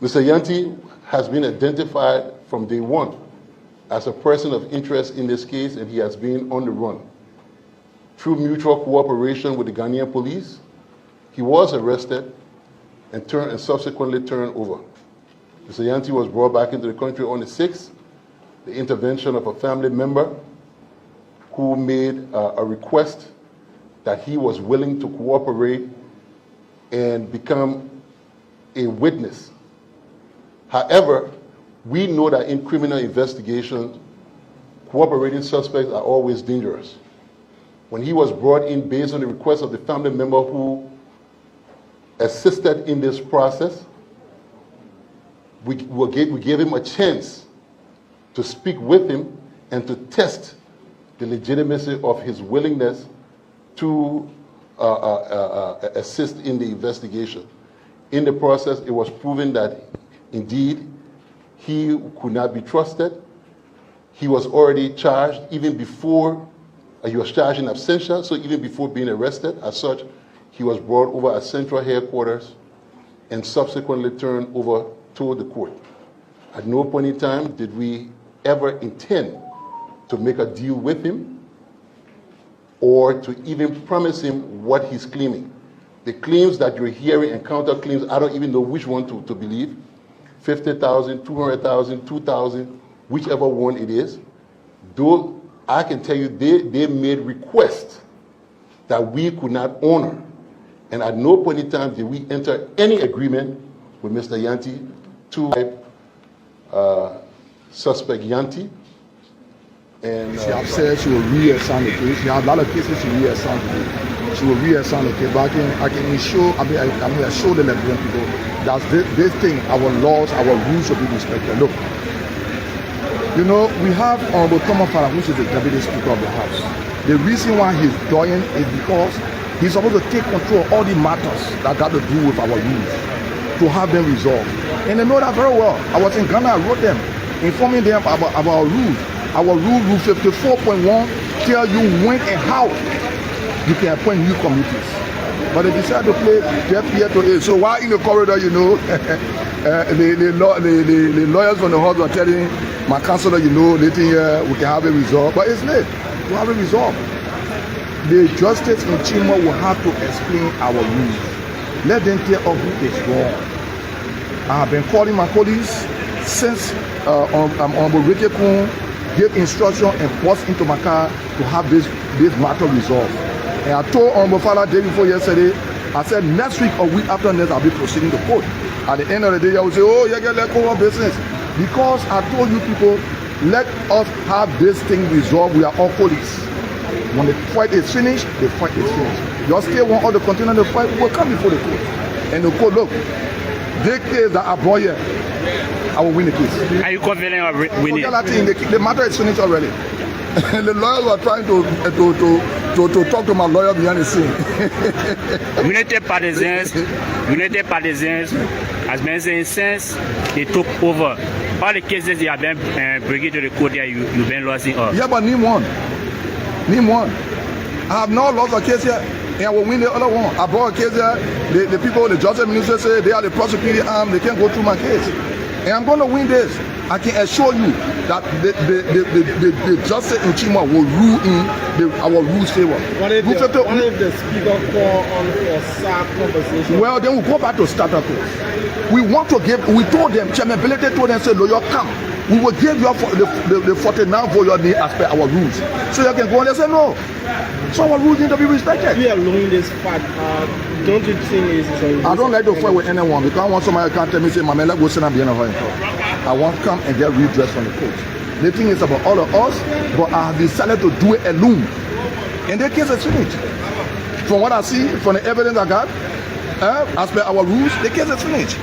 Mr. Yanti has been identified from day one as a person of interest in this case, and he has been on the run. Through mutual cooperation with the Ghanaian police, he was arrested and subsequently turned over. Mr. Yanti was brought back into the country on the 6th, the intervention of a family member who made a request that he was willing to cooperate and become a witness. However, we know that in criminal investigations, cooperating suspects are always dangerous. When he was brought in based on the request of the family member who assisted in this process, we gave him a chance to speak with him and to test the legitimacy of his willingness to assist in the investigation. In the process, it was proven that indeed he could not be trusted. He was already charged even before, he was charged in absentia, so even before being arrested. As such, he was brought over at central headquarters and subsequently turned over to the court. At no point in time did we ever intend to make a deal with him or to even promise him what he's claiming. The claims that you're hearing and counter claims, I don't even know which one to believe. 50,000, 200,000, 2,000, whichever one it is. Though I can tell you they made requests that we could not honor. And at no point in time did we enter any agreement with Mr. Yanti to suspect Yanti. And she has said she will reassign the case. She has a lot of cases she reassign today. She will reassign the case. But I can assure, I assure the Nigerian people that this thing, our laws, our rules should be respected. Look, you know, we have Honorable Thomas Farah, which is the Deputy Speaker of the House. The reason why he's doing is because he's supposed to take control of all the matters that got to do with our rules, to have them resolved. And they know that very well. I was in Ghana, I wrote them, informing them about our rules. Our rule 54.1 tell you when and how you can appoint new committees. But they decide to play deaf ear to it. So while in the corridor, you know, the lawyers from the house were telling my counselor, you know, later here we can have it resolved. But it's late to have it resolved. The justice in Chima will have to explain our rules. Let them tell us who is wrong. I have been calling my colleagues since Honorable Ricky Kun gave instruction and bust into my car to have this matter resolved. And I told Honorable Father day before yesterday, I said next week or week after next I'll be proceeding to court. At the end of the day I will say, oh, you get let go of business. Because I told you people, let us have this thing resolved. We are all colleagues. When the fight is finished, the fight is finished. You still want all the continue the fight, we will come before the court. And the court, look, they case that are brought here, I will win the case. Are you confident of winning? The matter is finished already. The lawyers were trying to talk to my lawyer behind the scene. United Partisans has been saying since they took over all the cases they have been bringing to the court there, you've been losing up. Yeah, but name one. Name one. I have not lost a case here, and I will win the other one. I brought a case here. The people, the justice minister say they are the prosecuting arm. They can't go through my case. And I'm going to win this. I can assure you that the justice in Chima will rule in our rules favor. What if the speaker call on for SAP conversation? Well, then we'll go back to starter course. We want to give, we told them, Chairman Belete told them, say, lawyer, come. We will give you the 49 for your name as per our rules. So you can go and they say no. So our rules need to be respected. We are losing this fight. Don't you think it's I don't like to fight with anyone because I want somebody to come tell me, say, Mamela, go sit and be in a hurry. I want to come and get redressed from the court. The thing is about all of us, but I have decided to do it alone. And the case is finished. From what I see, from the evidence I got, as per our rules, the case is finished.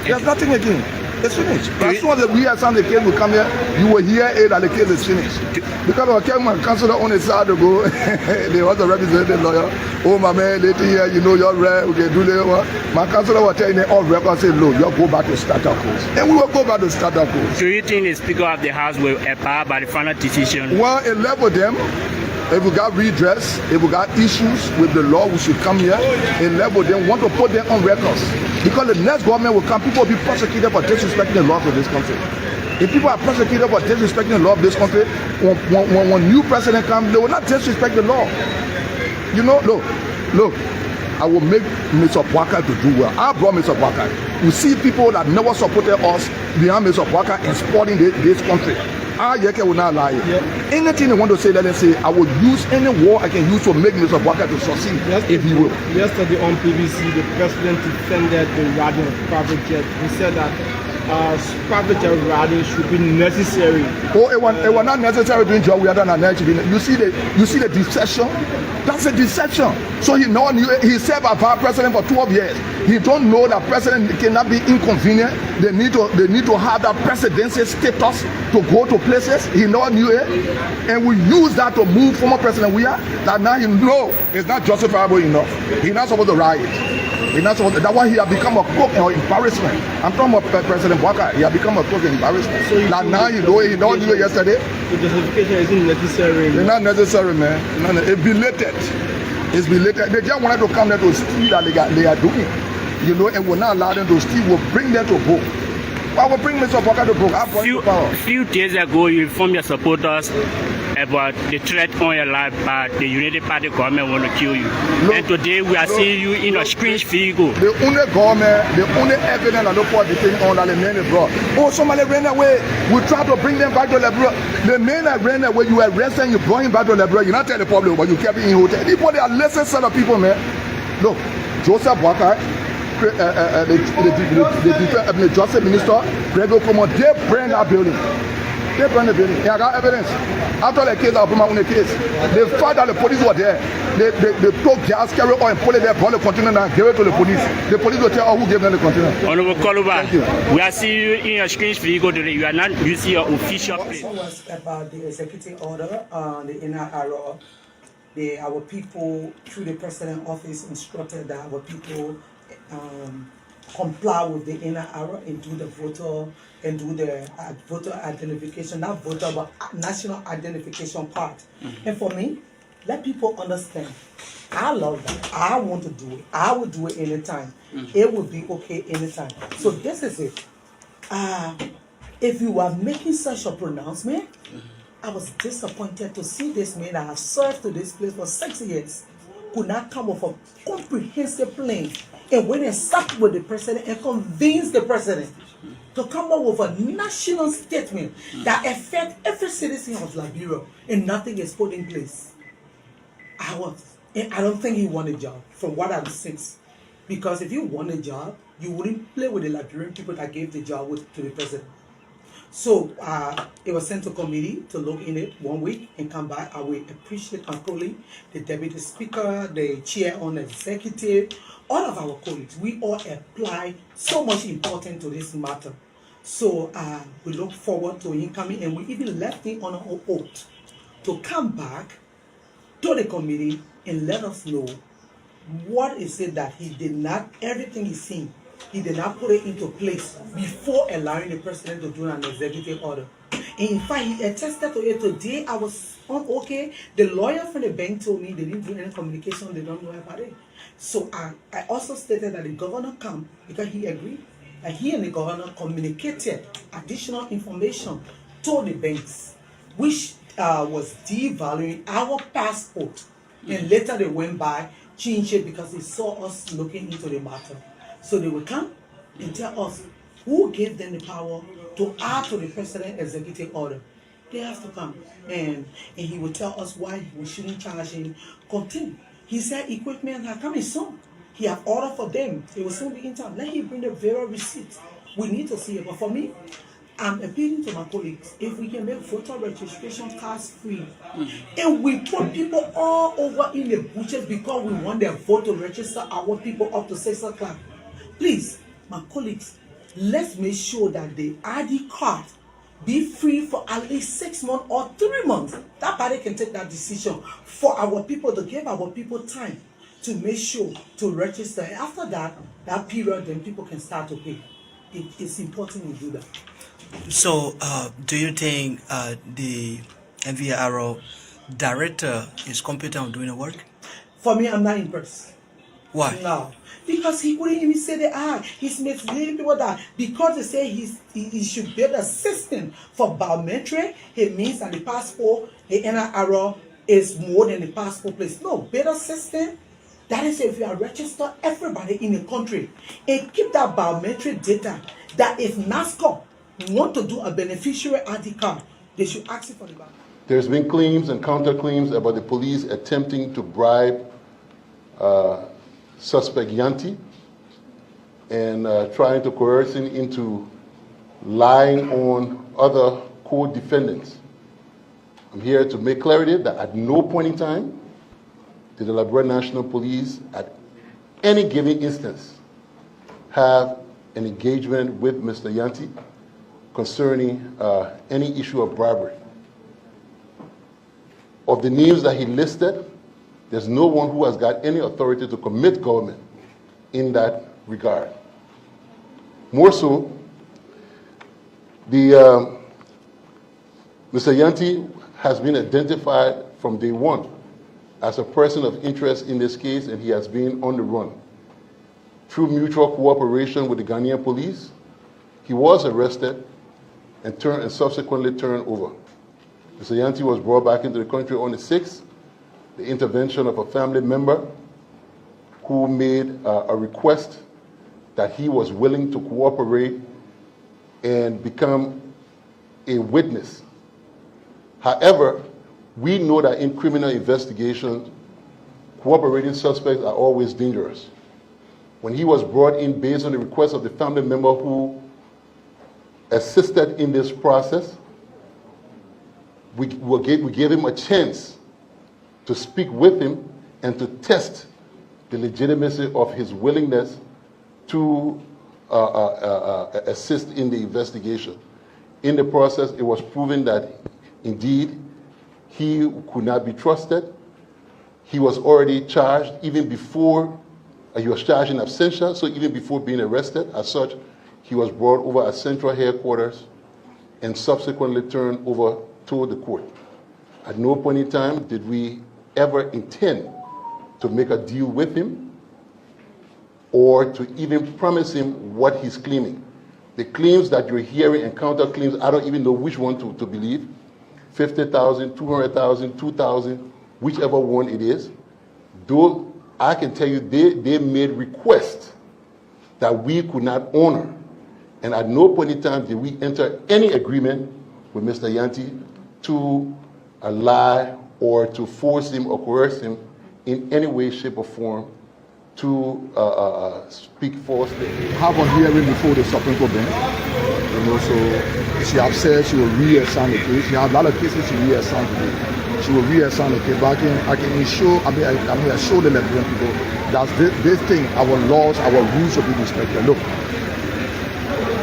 There's nothing again. It's finished. As soon as we assign the case will come here, you will hear it that the case is finished. Because I came my counselor on the side to go, they was a representative lawyer. Oh my man, later here, you know you're right, okay, do the my counselor was telling me all records say no, you go back to starter course. And we will go back to starter course. Do you think the Speaker of the House will abide by the final decision? Well, it left with them. If we got redress, if we got issues with the law, we should come here and level them, want to put them on records. Because the next government will come, people will be prosecuted for disrespecting the laws of this country. If people are prosecuted for disrespecting the law of this country, when new president comes, they will not disrespect the law. You know, look, I will make Mr. Bwaka to do well. I brought Mr. Bwaka. You see people that never supported us behind Mr. Bwaka and supporting this country. I will not lie. Yeah. Anything they want to say, let them say. I will use any word I can use to make Mr. Bwaka to succeed, if he will. Yesterday on BBC, the president defended the riding of private jet. He said that private jet riding should be necessary. Oh, it was not necessary doing job we had done. You see the deception. That's a deception. So he served as vice president for 12 years. He don't know that president cannot be inconvenient. They need to have that presidency status to go to places. He never knew it, and we use that to move former president. We are that now he know it's not justifiable enough. He's not supposed to ride. He's not supposed to, that's why he has become a cook and embarrassment. I'm talking about President Bwaka. He has become a cook and embarrassment. So now you know it. He don't do it yesterday. The justification isn't necessary. It's not necessary, man. It's belated. It's belated. They just wanted to come there to steal that they are doing. You know, and will not allow them to steal. Will bring them to book. I will bring Mr. Bwaka to book. Few days ago, you informed your supporters about the threat on your life by the United Party government want to kill you. And today we are seeing you in a strange vehicle. The only government, the only evidence that no point depend on that the men brought. Oh, somebody ran away. We try to bring them back to Liberia. The men that ran away, you arrest them, you bring him back to Liberia. You not tell the public, but you kept it in hotel. People, they are lesser set of people, man. Look, Joseph Bwaka, the justice minister, Grego Como, they burned that building. They burned the building. And I got evidence. After the case, I put my own case. They found that the police were there. They took gas, carry oil, and put it there, brought the container and gave it to the police. The police will tell who gave them the container. Honorable Koluba, we are seeing you in a strange vehicle today. You are not using your official plate. Also was about the executive order on the NRO. Our people, through the president office, instructed that our people comply with the NRO and do the voter identification, not voter but national identification part. And for me, let people understand. I love that. I want to do it. I will do it anytime. It will be okay anytime. So this is it. If you are making such a pronouncement, I was disappointed to see this man that has served to this place for 6 years could not come up with a comprehensive plan and went and sat with the president and convinced the president to come up with a national statement that affects every citizen of Liberia, and nothing is put in place. And I don't think he won a job from what I've seen. Because if you won a job, you wouldn't play with the Liberian people that gave the job to the president. So it was sent to committee to look in it 1 week and come back. I will appreciate my colleague, the deputy speaker, the chair on the executive, all of our colleagues. We all apply so much importance to this matter. So we look forward to him coming, and we even left him on an oath to come back to the committee and let us know what is it that he did not, everything he's seen, he did not put it into place before allowing the president to do an executive order. And in fact, he attested to it today. I was on okay. The lawyer from the bank told me they didn't do any communication, they don't know about it. So I also stated that the governor come because he agreed. And he and the governor communicated additional information to the banks, which was devaluing our passport. And later they went by, changed it because they saw us looking into the matter. So they will come and tell us who gave them the power to add to the president's executive order. They have to come. And he will tell us why we shouldn't charge him. Continue. He said equipment are coming soon. He have ordered for them. It will soon be in time. Let him bring the various receipts. We need to see it. But for me, I'm appealing to my colleagues. If we can make voter registration cards free, and we put people all over in the bushes because we want their vote to register our people up to 6 o'clock. Please, my colleagues, let's make sure that the ID card be free for at least 6 months or 3 months. That body can take that decision for our people, to give our people time to make sure to register. And after that period, then people can start to pay. It's important we do that. So, do you think the NVRO director is competent of doing the work? For me, I'm not impressed. Why? No. Because he couldn't even say he's misleading people that because they say he should build a system for biometric, it means that the passport, the NIR is more than the passport place. No, build a system. That is if you are registered everybody in the country and keep that biometric data that if NASCO want to do a beneficiary ID card, they should ask it for the biometric. There's been claims and counterclaims about the police attempting to bribe suspect Yanti and trying to coerce him into lying on other co-defendants. I'm here to make clarity that at no point in time did the Liberia National Police at any given instance have an engagement with Mr. Yanti concerning any issue of bribery. Of the names that he listed, there's no one who has got any authority to commit government in that regard. More so, Mr. Yanti has been identified from day one as a person of interest in this case, and he has been on the run. Through mutual cooperation with the Ghanaian police, he was arrested and subsequently turned over. Mr. Yanti was brought back into the country on the 6th. The intervention of a family member who made a request that he was willing to cooperate and become a witness. However, we know that in criminal investigations, cooperating suspects are always dangerous. When he was brought in based on the request of the family member who assisted in this process, we gave him a chance to speak with him and to test the legitimacy of his willingness to assist in the investigation. In the process, it was proven that indeed he could not be trusted. He was already charged even before, he was charged in absentia, so even before being arrested. As such, he was brought over at central headquarters and subsequently turned over to the court. At no point in time did we ever intend to make a deal with him or to even promise him what he's claiming. The claims that you're hearing and counterclaims, I don't even know which one to believe. 50,000, 200,000, 2,000, whichever one it is. Though I can tell you they made requests that we could not honor. And at no point in time did we enter any agreement with Mr. Yanti to lie or to force him or coerce him in any way, shape, or form to speak falsely. Have a hearing before the Supreme Court bench. So she has said she will reassign the case. She has a lot of cases she reassigned today. She will reassign the case. But I can assure the Liberian people that this thing, our laws, our rules should be respected. Look,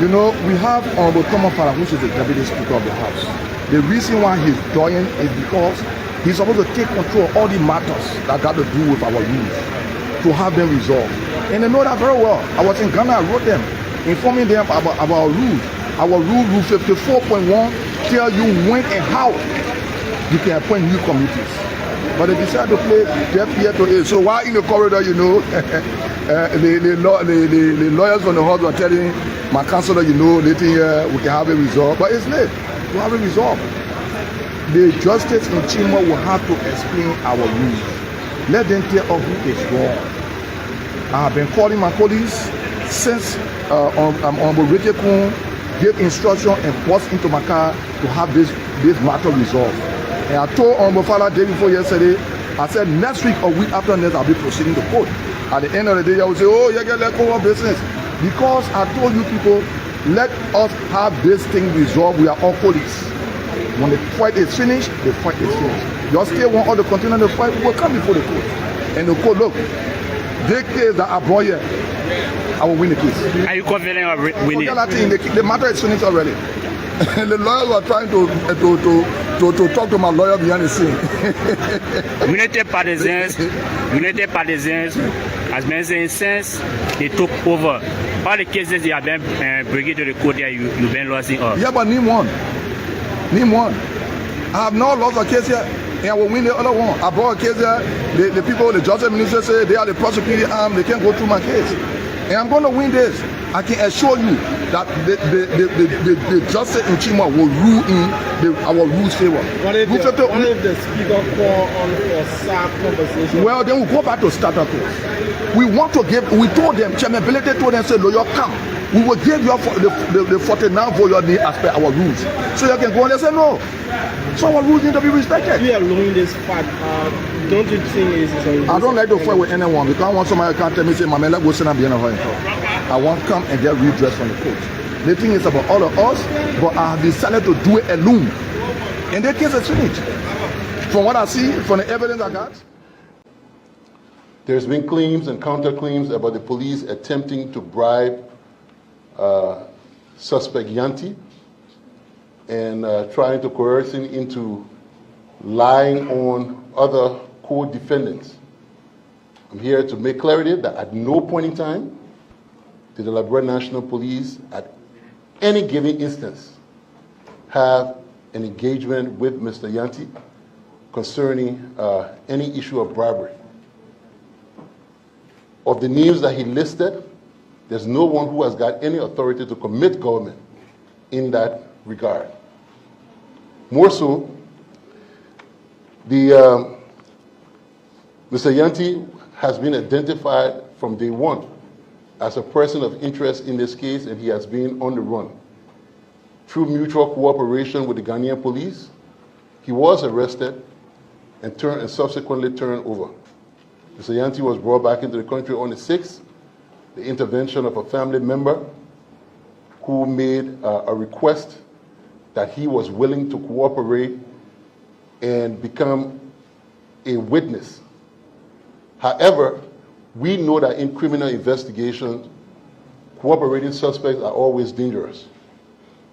you know, we have Honorable Thomas Farah, who is the Deputy Speaker of the House. The reason why he's doing is because he's supposed to take control of all the matters that got to do with our rules, to have them resolved. And they know that very well. I was in Ghana, I wrote them, informing them about our rules. Our rule 54.1 tell you when and how you can appoint new committees. But they decide to play deaf ear to it. So while in the corridor, you know, the lawyers from the hall were telling my counselor, you know, later here we can have it resolved. But it's late to have it resolved. The justice in Chima will have to explain our rules. Let them tell us who is wrong. I have been calling my colleagues since Honorable Richard Kuhn gave instruction and bust into my car to have this matter resolved. And I told Honorable Fala day before yesterday, I said next week or week after next I'll be proceeding to court. At the end of the day, I will say, oh, you get let go of business. Because I told you people, let us have this thing resolved. We are all colleagues. When the fight is finished, the fight is finished. You still want all the continent to fight, we will come before the court. And the court, look, the case that I brought here, I will win the case. Are you confident of winning? The matter is finished already. The lawyers were trying to talk to my lawyer behind the scene. United Partisans has been saying since they took over, all the cases they have been bringing to the court there, you've been losing up. Yeah, but name one. Name one. I have not lost a case yet. and I will win the other one. I brought a case there. The people, the justice minister say they are the prosecuting arm. They can't go through my case, and I'm going to win this. I can assure you that the justice in Chima will rule in our rules favor. What if the speaker call on for SAP conversation? Well, then we'll go back to status quo. We want to give. We told them, Chairman Belete told them, say, lawyer, come. We will give you the 49 volume as per our rules. So you can go and they say no. So our rules need to be respected. We are losing this fact. Don't you think it's I don't like to fight with anyone because I want somebody to come tell me, say, Mama, let's go sit and be in a hurry. I want to come and get redressed from the court. The thing is about all of us, but I have decided to do it alone. And the case is finished. From what I see, from the evidence I got. There's been claims and counterclaims about the police attempting to bribe suspect Yanti and trying to coerce him into lying on other co-defendants. I'm here to make clarity that at no point in time did the Liberia National Police at any given instance have an engagement with Mr. Yanti concerning any issue of bribery. Of the names that he listed, there's no one who has got any authority to commit government in that regard. More so, Mr. Yanti has been identified from day one as a person of interest in this case, and he has been on the run. Through mutual cooperation with the Ghanaian police, he was arrested and subsequently turned over. Mr. Yanti was brought back into the country on the 6th. The intervention of a family member who made a request that he was willing to cooperate and become a witness. However, we know that in criminal investigations, cooperating suspects are always dangerous.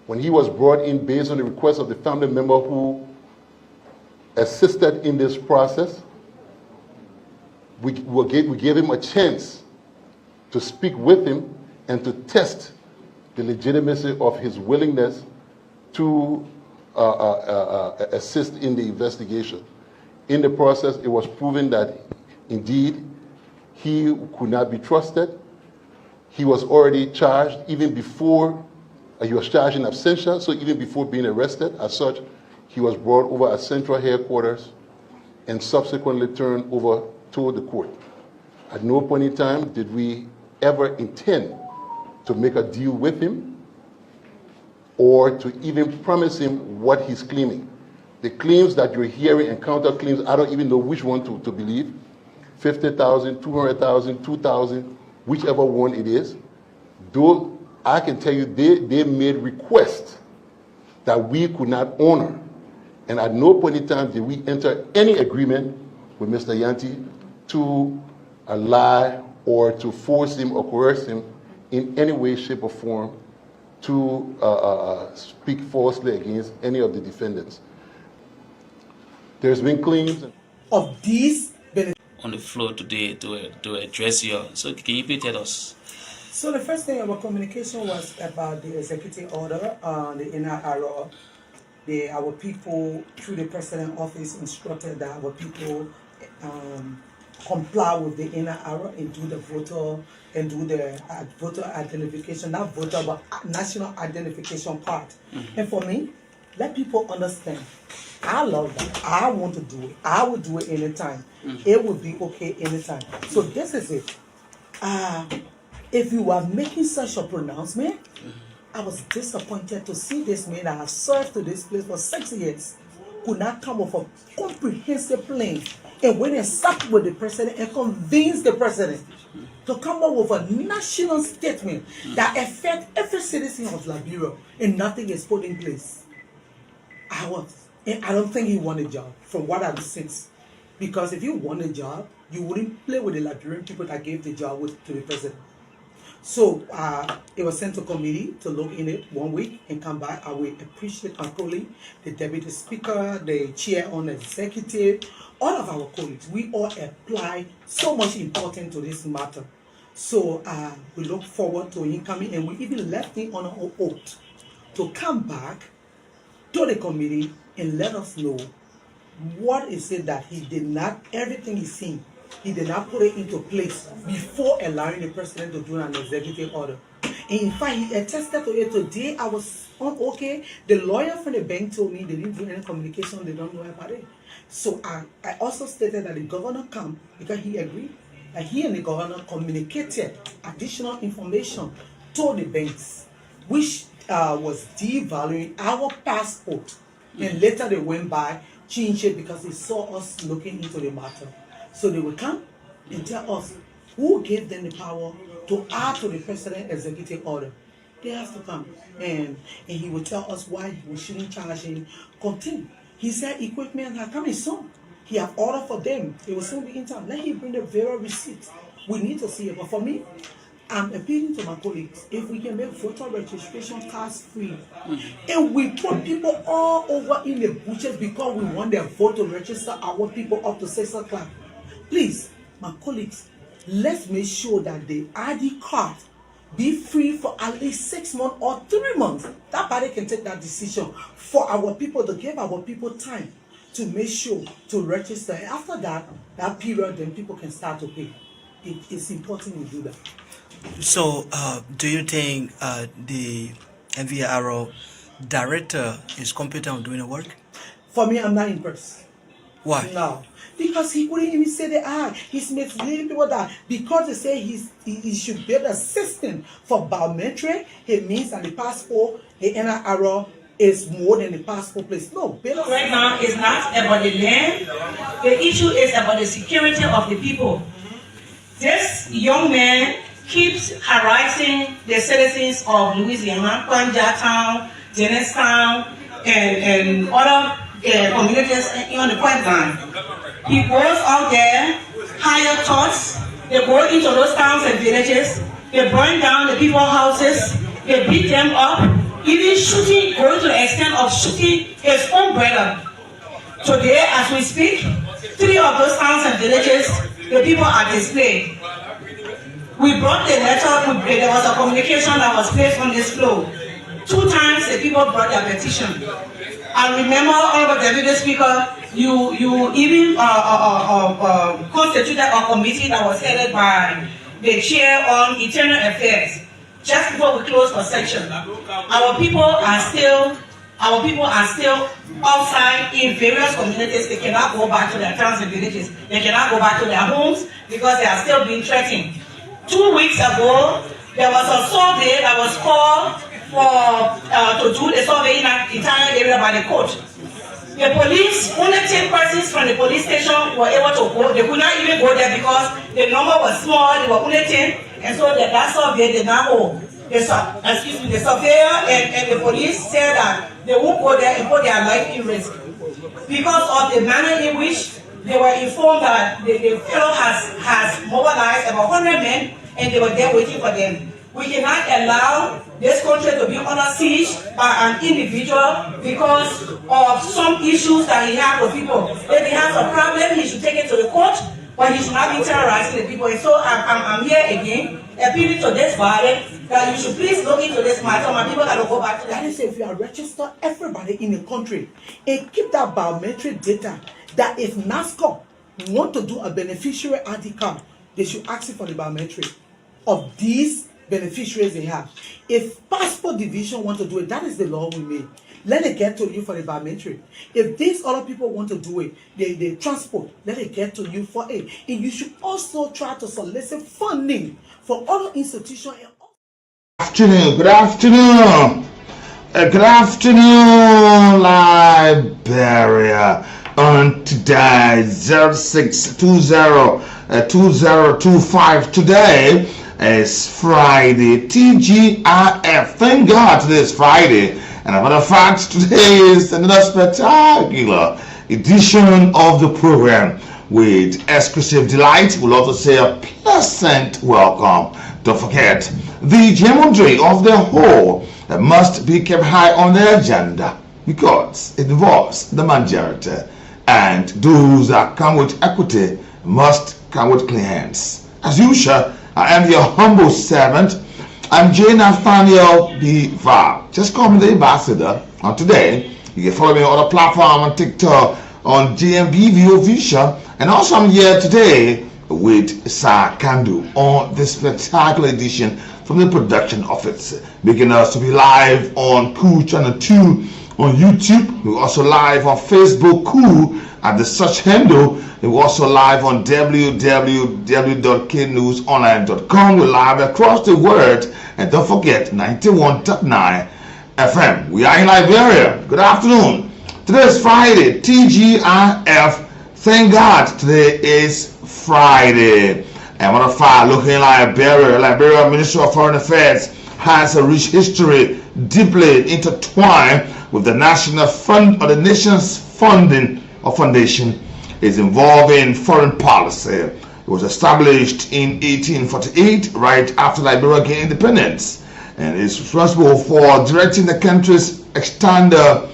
When he was brought in based on the request of the family member who assisted in this process, we gave him a chance to speak with him and to test the legitimacy of his willingness to assist in the investigation. In the process, it was proven that indeed he could not be trusted. He was already charged even before, he was charged in absentia, so even before being arrested. As such, he was brought over at central headquarters and subsequently turned over to the court. At no point in time did we ever intend to make a deal with him or to even promise him what he's claiming. The claims that you're hearing and counterclaims, I don't even know which one to believe. 50,000, 200,000, 2,000, whichever one it is. Though I can tell you they made requests that we could not honor. And at no point in time did we enter any agreement with Mr. Yanti to lie or to force him or coerce him in any way, shape, or form to speak falsely against any of the defendants. There's been claims of these on the floor today to address you. So can you please tell us? So the first thing our communication was about the executive order on the NRR. Our people through the president office instructed that our people comply with the NRR and do the voter and do the voter identification, not voter but national identification part. And for me, let people understand. I love that. I want to do it. I will do it anytime. It will be okay anytime. So this is it. If you are making such a pronouncement, I was disappointed to see this man that has served to this place for 6 years could not come up with a comprehensive plan and went and sat with the president and convinced the president to come up with a national statement that affects every citizen of Liberia and nothing is put in place. And I don't think he won a job from what I've seen. Because if you won a job, you wouldn't play with the Liberian people that gave the job to the president. So it was sent to committee to look in it 1 week and come back. I will appreciate my colleague, the deputy speaker, the chair on the executive, all of our colleagues. We all apply so much importance to this matter. So we look forward to him coming, and we even left him on our oath to come back to the committee and let us know what is it that he did not, everything he's seen, he did not put it into place before allowing the president to do an executive order. And in fact, he attested to it today. I was on okay. The lawyer from the bank told me they didn't do any communication, they don't know about it. So I also stated that the governor come because he agreed. And he and the governor communicated additional information to the banks, which was devaluing our passport. And later they went by, changed it because they saw us looking into the matter. So they will come and tell us who gave them the power to add to the president's executive order. They have to come. And he will tell us why we shouldn't charge him. Continue. He said equipment are coming soon. He have ordered for them. It will soon be in time. Let him bring the various receipts. We need to see it. But for me, I'm appealing to my colleagues. If we can make voter registration cards free, and we put people all over in the bushes because we want their vote to register our people up to 6 o'clock. Please, my colleagues, let's make sure that the ID card be free for at least 6 months or 3 months. That body can take that decision for our people, to give our people time to make sure to register. And after that period, then people can start to pay. It's important we do that. So, do you think the NVRO director is competent on doing the work? For me, I'm not impressed. Why? No. Because he wouldn't even say the he's misleading people that because they say he should build a system for biometric, it means that the passport, the NIRO, is more than the passport place. No, right now is not about the land. The issue is about the security of the people. This young man keeps harassing the citizens of Louisiana, Kwanja Town, Dennistown, and other communities on the pipeline. He goes out there, hire thugs, they go into those towns and villages, they burn down the people's houses, they beat them up, even shooting, going to the extent of shooting his own brother. Today, as we speak, 3 of those towns and villages, the people are displayed. We brought the letter, there was a communication that was placed on this floor. 2 times the people brought their petition. I remember, Honorable Deputy Speaker, you even constituted a committee that was headed by the chair on internal affairs. Just before we close for section, our people are still outside in various communities. They cannot go back to their towns and villages. They cannot go back to their homes because they are still being threatened. 2 weeks ago, there was a survey that was called to do the survey in an entire area by the court. The police, only 10 persons from the police station were able to go. They could not even go there because the number was small. They were only 10, and so that survey did not hold. The surveyor and the police said that they won't go there and put their life in risk because of the manner in which they were informed that the fellow has mobilized about 100 men and they were there waiting for them. We cannot allow this country to be under siege by an individual because of some issues that he has with people. If he has a problem, he should take it to the court, but he should not be terrorizing the people. And so I'm here again, appealing to this body that you should please look into this matter. My people got to go back to that. That is, if you are registered everybody in the country and keep that biometric data, that if NASCO want to do a beneficiary ID card, they should ask for the biometric of these beneficiaries they have. If passport division want to do it, that is the law we made. Let it get to you for the biometric. If these other people want to do it, they transport, let it get to you for it. And you should also try to solicit funding for other institutions. Good afternoon, Liberia. On today, 0620-2025. Today is Friday, TGIF. Thank God today is Friday. And as a matter of fact, today is another spectacular edition of the program with exclusive delight. We'll also say a pleasant welcome. Don't forget, the geometry of the whole must be kept high on the agenda because it involves the majority. And those that come with equity must come with clean hands. As usual, I am your humble servant. I'm Nathaniel B. Just call me the ambassador. And today, you can follow me on the platform on TikTok on GMVV Official, and also I'm here today with Sir Kandu on this spectacular edition from the production office, making us to be live on Cool Channel 2 on YouTube. We're also live on Facebook, Cool, at the search handle. We're also live on www.knewsonline.com. We're live across the world, and don't forget 91.9 FM. We are in Liberia. Good afternoon. Today is Friday, TGIF. Thank God today is Friday. And what a fire looking in Liberia. Liberia Ministry of Foreign Affairs has a rich history deeply intertwined with the national fund or the nation's funding or foundation is involved in foreign policy. It was established in 1848, right after Liberia gained independence, and is responsible for directing the country's external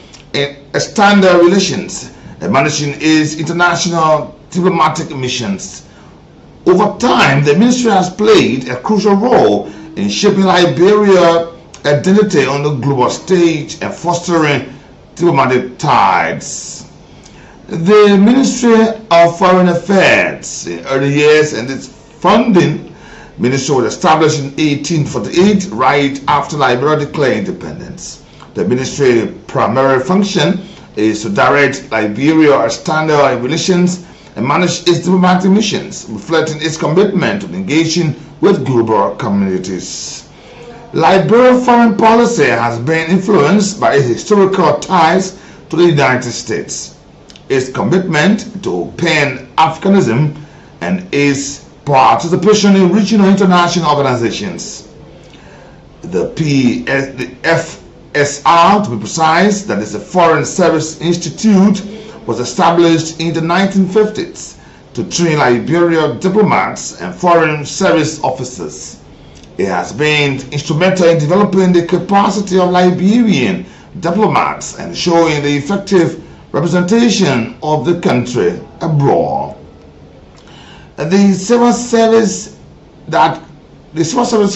relations and managing its international diplomatic missions. Over time, the ministry has played a crucial role in shaping Liberia's identity on the global stage and fostering diplomatic ties. The Ministry of Foreign Affairs in early years and its funding ministry was established in 1848, right after Liberia declared independence. The ministry's primary function is to direct Liberia's external relations and manage its diplomatic missions, reflecting its commitment to engaging with global communities. Liberia's foreign policy has been influenced by its historical ties to the United States, its commitment to Pan-Africanism, and its participation in regional international organizations. The FSR, to be precise, that is the Foreign Service Institute, was established in the 1950s to train Liberian diplomats and foreign service officers. It has been instrumental in developing the capacity of Liberian diplomats and showing the effective representation of the country abroad. The civil service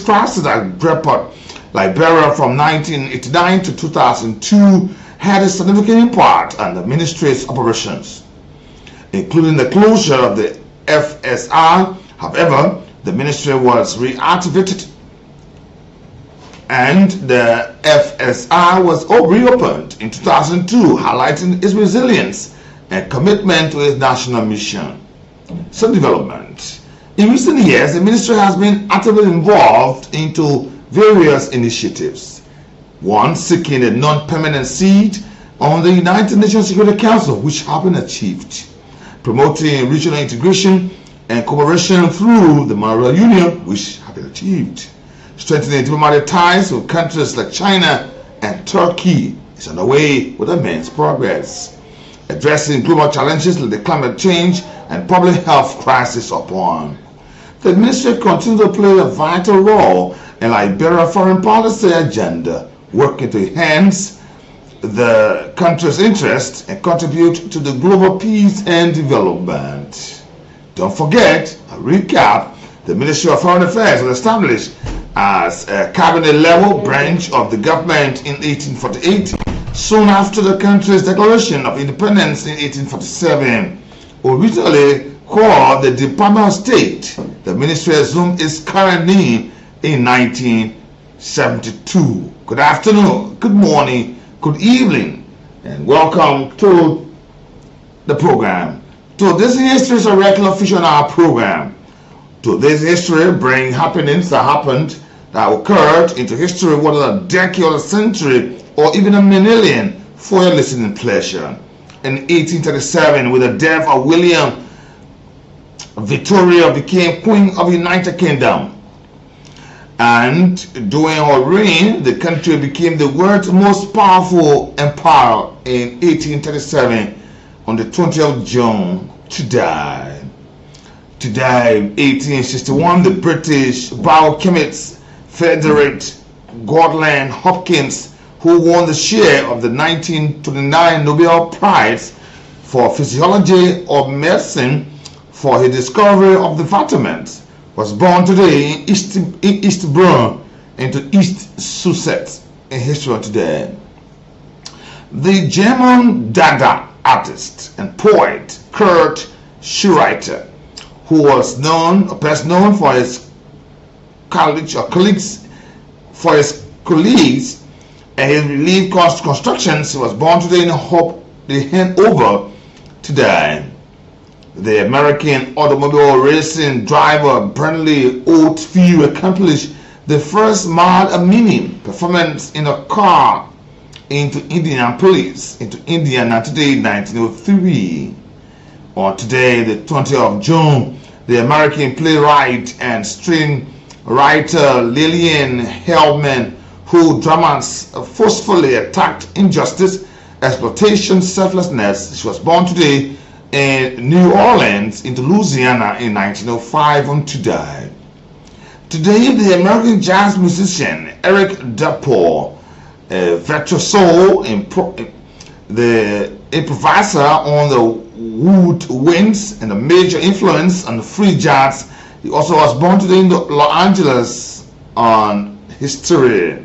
crisis that grappled Liberia from 1989 to 2002 had a significant impact on the ministry's operations, including the closure of the FSR. However, the ministry was reactivated and the FSR was reopened in 2002, highlighting its resilience and commitment to its national mission. Some development. In recent years, the ministry has been actively involved into various initiatives. One, seeking a non-permanent seat on the United Nations Security Council, which have been achieved. Promoting regional integration and cooperation through the Monetary Union, which have been achieved. Strengthening diplomatic ties with countries like China and Turkey is underway with immense progress. Addressing global challenges like the climate change and public health crisis upon. The ministry continues to play a vital role in Liberia's foreign policy agenda, working to enhance the country's interests and contribute to the global peace and development. Don't forget, a recap, the Ministry of Foreign Affairs was established as a cabinet-level branch of the government in 1848, soon after the country's declaration of independence in 1847. Originally called the Department of State, the ministry assumed its current name in 1972. Good afternoon, good morning, good evening, and welcome to the program. Today's history is a regular feature on our program. Today's history brings happenings that happened, that occurred into history, whether a decade or a century or even a millennium, for your listening pleasure. In 1837, with the death of William, Victoria became Queen of the United Kingdom. And during her reign, the country became the world's most powerful empire in 1837 on the 20th of June Today, in 1861, the British biochemist Frederick Godland Hopkins, who won the share of the 1929 Nobel Prize for Physiology or Medicine for his discovery of the vitamins, was born today in Eastbourne into East Sussex in history today. The German Dada artist and poet Kurt Schurreiter, who was best known for his colleagues and his relief constructions. He was born today in hope they hand over today. The American automobile racing driver Bradley Oatfield accomplished the first mile mini performance in a car into Indiana today, 1903. On today, the 20th of June, the American playwright and screenwriter Lillian Hellman, who dramas forcefully attacked injustice, exploitation, selflessness. She was born today in New Orleans into Louisiana in 1905 and today. Today, the American jazz musician Eric Dapoor, a virtuoso, the improviser on the woodwinds and a major influence on the free jazz. He also was born today in Los Angeles on history.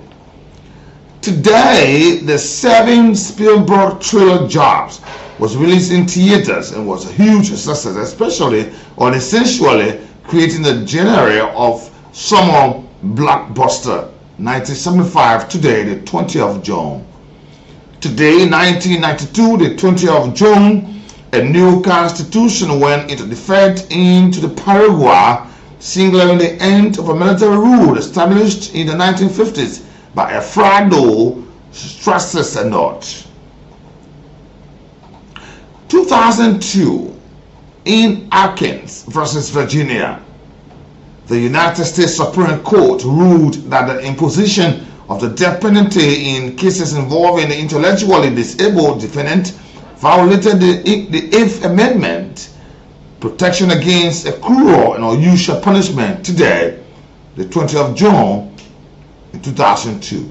Today, the 7 Spielberg thriller Jobs was released in theaters and was a huge success, especially or essentially creating the genre of summer blockbuster 1975. Today, the 20th of June. Today, 1992, the 20th of June, a new constitution went into effect into the Paraguay, signaling the end of a military rule established in the 1950s by Alfredo Strasser. 2002, in Atkins versus Virginia, the United States Supreme Court ruled that the imposition of the death penalty in cases involving the intellectually disabled defendant violated the 8th Amendment, protection against a cruel and unusual punishment. Today, the 20th of June, in 2002.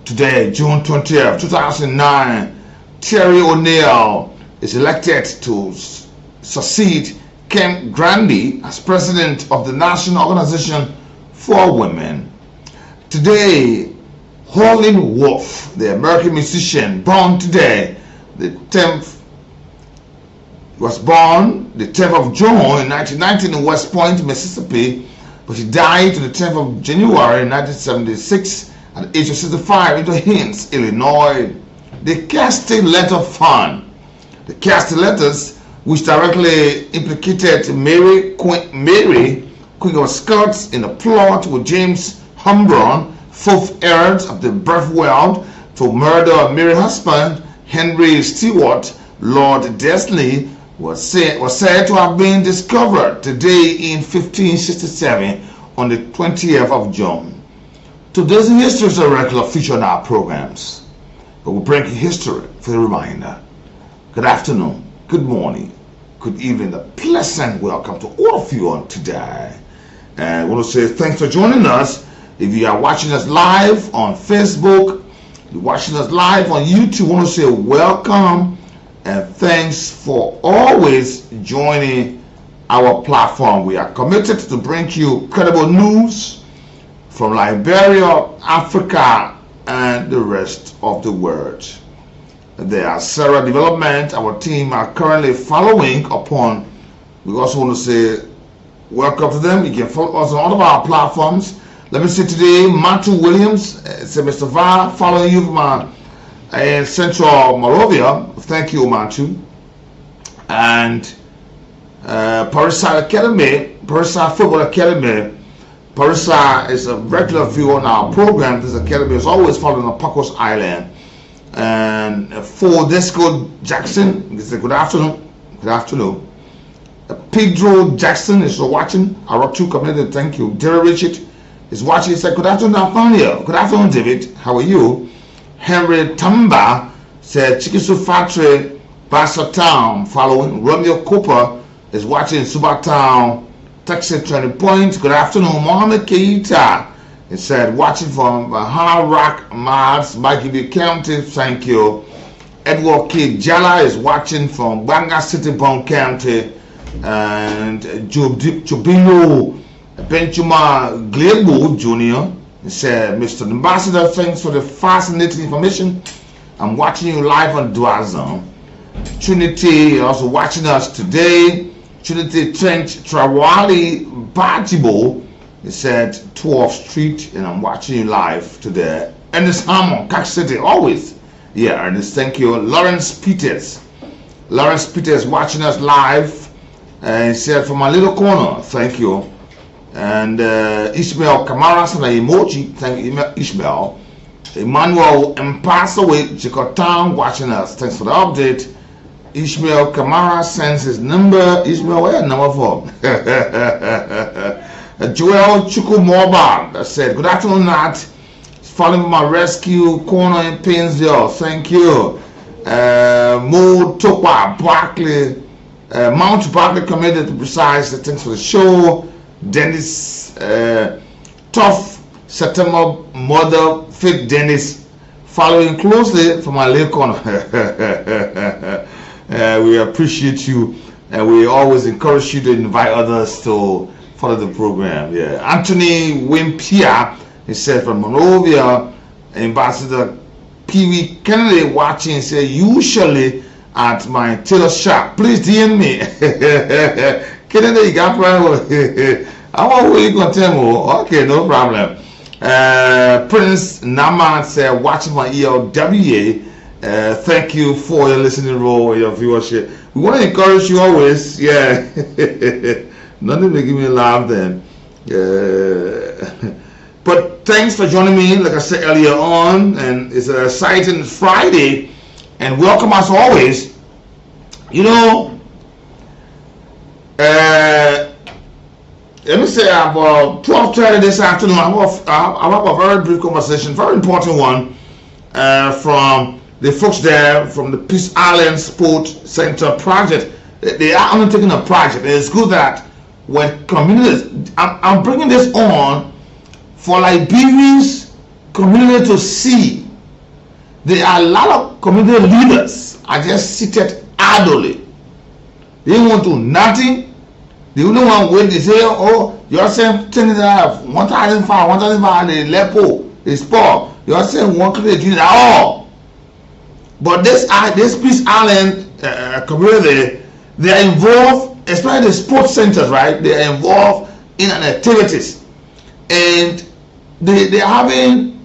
Today, June 20th, 2009, Terry O'Neill is elected to succeed Ken Grande as president of the National Organization for Women. Today, Howlin' Wolf, the American musician, born today, was born the 10th of June in 1919 in West Point, Mississippi, but he died on the 10th of January 1976 at the age of 65 in Hinds, Illinois. The Castelletto Fund. The Castellettos, which directly implicated Mary, Queen of Scots, in a plot with James Humbron, 4th heir of the Breathworld, to murder Mary's husband, Henry Stewart, Lord Desley, was said to have been discovered today in 1567 on the 20th of June. Today's history is a regular feature in our programs, but we bring history for the reminder. Good afternoon, good morning, good evening, a pleasant welcome to all of you on today. And I want to say thanks for joining us. If you are watching us live on Facebook, you're watching us live on YouTube, I want to say welcome and thanks for always joining our platform. We are committed to bring you credible news from Liberia, Africa, and the rest of the world. There are several developments our team are currently following upon. We also want to say welcome to them. You can follow us on all of our platforms. Let me say today, Matthew Williams, say Mr. Va, following you from in Central Monrovia. Thank you, Matthew. And Parisa Academy, Parisa Football Academy. Parisa is a regular viewer on our program. This academy is always following on Pacos Island. And for Disco Jackson, he said good afternoon. Good afternoon. Pedro Jackson is watching our two community. Thank you. Derry Richard is watching. He said good afternoon, Nathaniel. Good afternoon, David. How are you? Henry Tamba said Chikisu Factory, Bassa Town. Following Romeo Cooper is watching Suba Town, Texas 20 Points. Good afternoon, Mohammed Keita. He said watching from Hard Rock Mars, Mikey County. Thank you. Edward K. Jala is watching from Banga City, Bone County. And Jobino Benchuma Glebo Jr. He said, Mr. Ambassador, thanks for the fascinating information. I'm watching you live on Duazon. Trinity also watching us today. Trinity Trench Trawali Bajibo. He said 12th Street, and I'm watching you live today. Ernest Hammond, Cack City, always. Yeah, Ernest, thank you. Lawrence Peters watching us live. He said, from my little corner, thank you. And Ishmael Kamara sent an emoji, thank you, Ishmael. Emmanuel Mpasawe, Chicotown, watching us, thanks for the update. Ishmael Kamara sends his number. Ishmael, where number for? Joel Chukwumoba said, good afternoon, Nat. Following my rescue corner in Painesville. Thank you. Mo Tokwa Barkley, Mount Barkley Committee to precise. Thanks for the show. Dennis, tough September mother, fake Dennis, following closely from my late corner. We appreciate you, and we always encourage you to invite others to follow the program. Yeah, Anthony Wimpia, he said from Monrovia. Ambassador Pee Wee Kennedy watching, say usually at my tailor shop. Please DM me. Kennedy, you got problem? I want to you tell me. Okay, no problem. Prince Nama said watching my ELWA. Thank you for your listening role, your viewership. We want to encourage you always. Yeah. Nothing making me laugh then. But thanks for joining me, like I said earlier on, and it's an exciting Friday, and welcome as always. You know, let me say about 12:30 this afternoon, I have a very brief conversation, very important one, from the folks there from the Peace Island Sports Center project. They are undertaking a project. It's good that when communities, I'm bringing this on for Liberians community to see. There are a lot of community leaders are just seated idly. They want to do nothing. The only one when they say, oh, you're saying 1,500, 1,500, the lepo is poor. You're saying one country do it at all. But this Peace Island community, they are involved, especially the sports centers, right? They are involved in activities, and they are having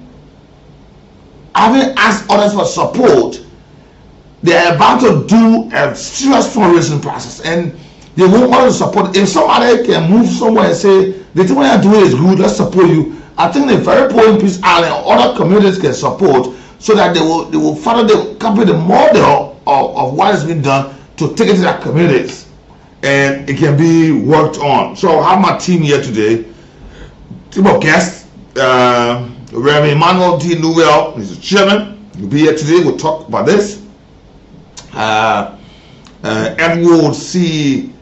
asked others for support. They are about to do a serious fundraising process, and they won't want to support. If somebody can move somewhere and say the thing you're doing is good, let's support you. I think the very poor in Peace Island, other communities can support, so that they will follow the company the model of what has been done to take it to their communities, and it can be worked on. So I have my team here today. Team of guests. Reverend Emmanuel D. Newell, he's the chairman. He'll be here today. We'll talk about this. Edward C.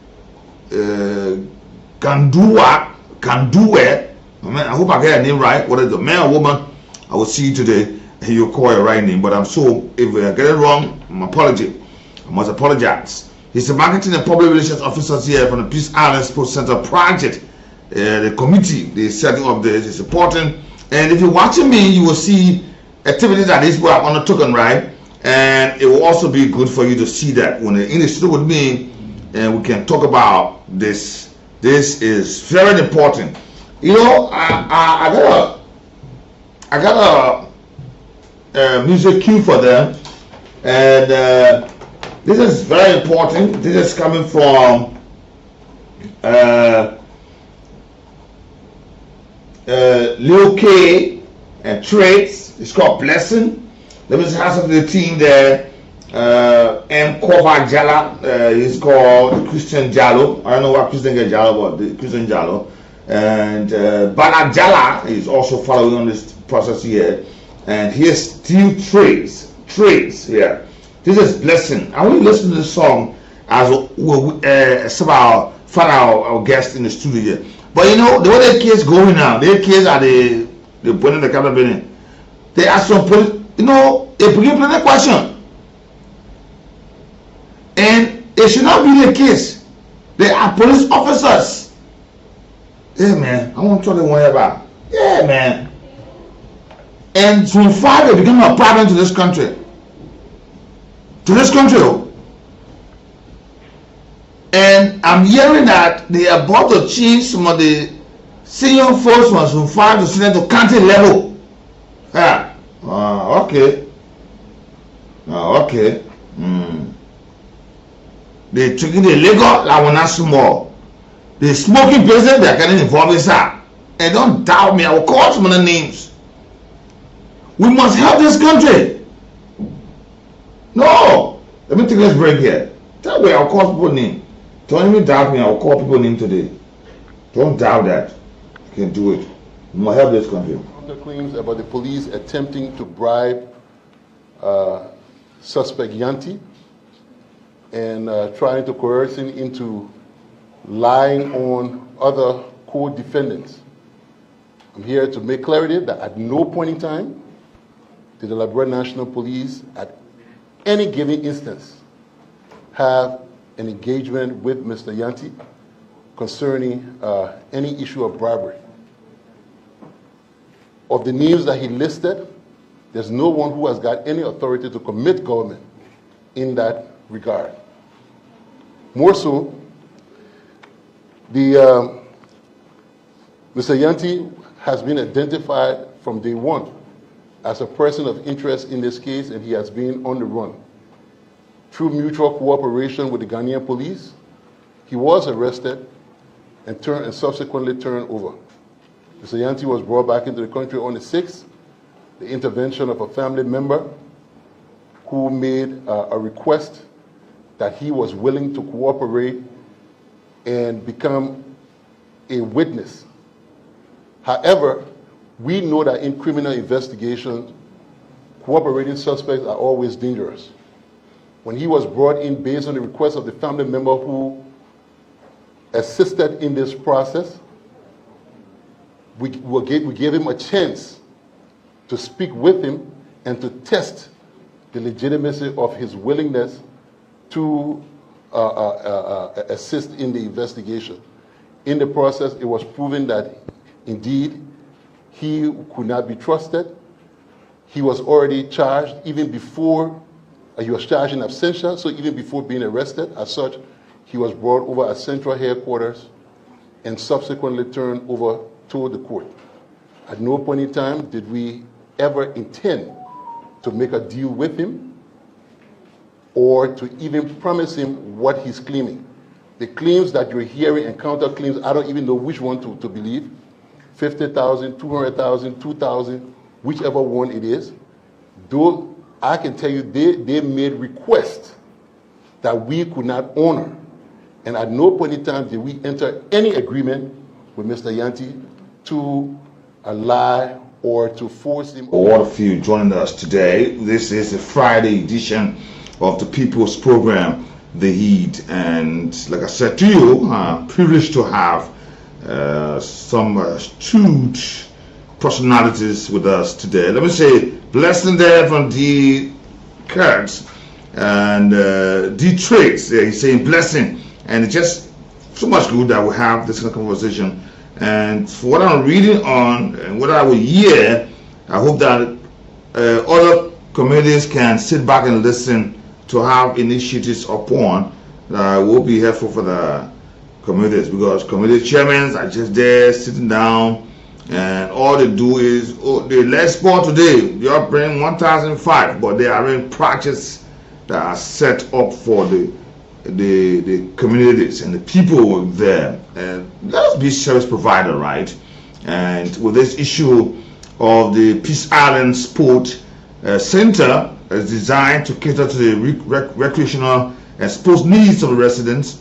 Gandue. I hope I get her name right. Whether it's a man or woman, I will see you today. And you'll call your right name. But I'm so, if I get it wrong, my apology. I must apologize. He's the marketing and public relations officer here from the Peace Island Sports Center project. The committee, the setting of this is important. And if you're watching me, you will see activities that is what I'm undertaken, right? And it will also be good for you to see that when you're in the studio with me, and we can talk about this. This is very important. You know, I got a music cue for them, and this is very important. This is coming from Lil K and Traits. It's called Blessing. Let me just have some of the team there. M. Kova Jala is called Christian Jallo. I don't know what Christian Jallo, but the Christian Jallo. And Bala Jala is also following on this process here. And here's Steel Traits here. This is Blessing. I want you to listen to this song as some of our guests in the studio here. But you know, the way the kids going now, their kids are the putting the camera in. They ask some, you know, they bring plenty question. And it should not be the case. They are police officers. Yeah, man, I want to tell you one about. Yeah, man. And so far they become a problem to this country. To this country, And I'm hearing that they are about to change some of the senior folks from 5 to senior to county level. Okay. Okay. They taking the legal, I will not small. The smoking president, they are getting involved in that. And don't doubt me, I will call some of the names. We must help this country. No. Let me take this break here. That way I'll call people name. Don't even doubt me, I'll call people name today. Don't doubt that. You can do it. We must help this country. Claims about the police attempting to bribe suspect Yanti and trying to coerce him into lying on other co-defendants. I'm here to make clarity that at no point in time did the Liberia National Police at any given instance have an engagement with Mr. Yanti concerning any issue of bribery. Of the names that he listed, there's no one who has got any authority to commit government in that regard. More so, Mr. Yanti has been identified from day one as a person of interest in this case, and he has been on the run. Through mutual cooperation with the Ghanaian police, he was arrested and subsequently turned over. Mr. Yanti was brought back into the country on the 6th, the intervention of a family member who made a request that he was willing to cooperate and become a witness. However, we know that in criminal investigations, cooperating suspects are always dangerous. When he was brought in based on the request of the family member who assisted in this process, we gave him a chance to speak with him and to test the legitimacy of his willingness to assist in the investigation. In the process, it was proven that indeed he could not be trusted. He was already charged even before he was charged in absentia, so even before being arrested. As such, he was brought over at central headquarters and subsequently turned over to the court. At no point in time did we ever intend to make a deal with him or to even promise him what he's claiming. The claims that you're hearing and counter claims, I don't even know which one to believe. 50,000, 200,000, 2,000, whichever one it is. Though I can tell you they made requests that we could not honor. And at no point in time did we enter any agreement with Mr. Yanti to lie or to force him. All of you joining us today. This is a Friday edition of the People's Program, The Heat. And like I said to you, I'm privileged to have some astute personalities with us today. Let me say blessing there from D. Kurtz and D. Trades. He's saying blessing. And it's just so much good that we have this kind of conversation. And for what I'm reading on and what I will hear, I hope that other communities can sit back and listen to have initiatives upon that will be helpful for the communities, because community chairmen are just there sitting down and all they do is, let's sport today, they are bringing 1,005, but they are in practice that are set up for the communities and the people there. And let's be service provider, right? And with this issue of the Peace Island Sport Center is designed to cater to the recreational and sports needs of the residents,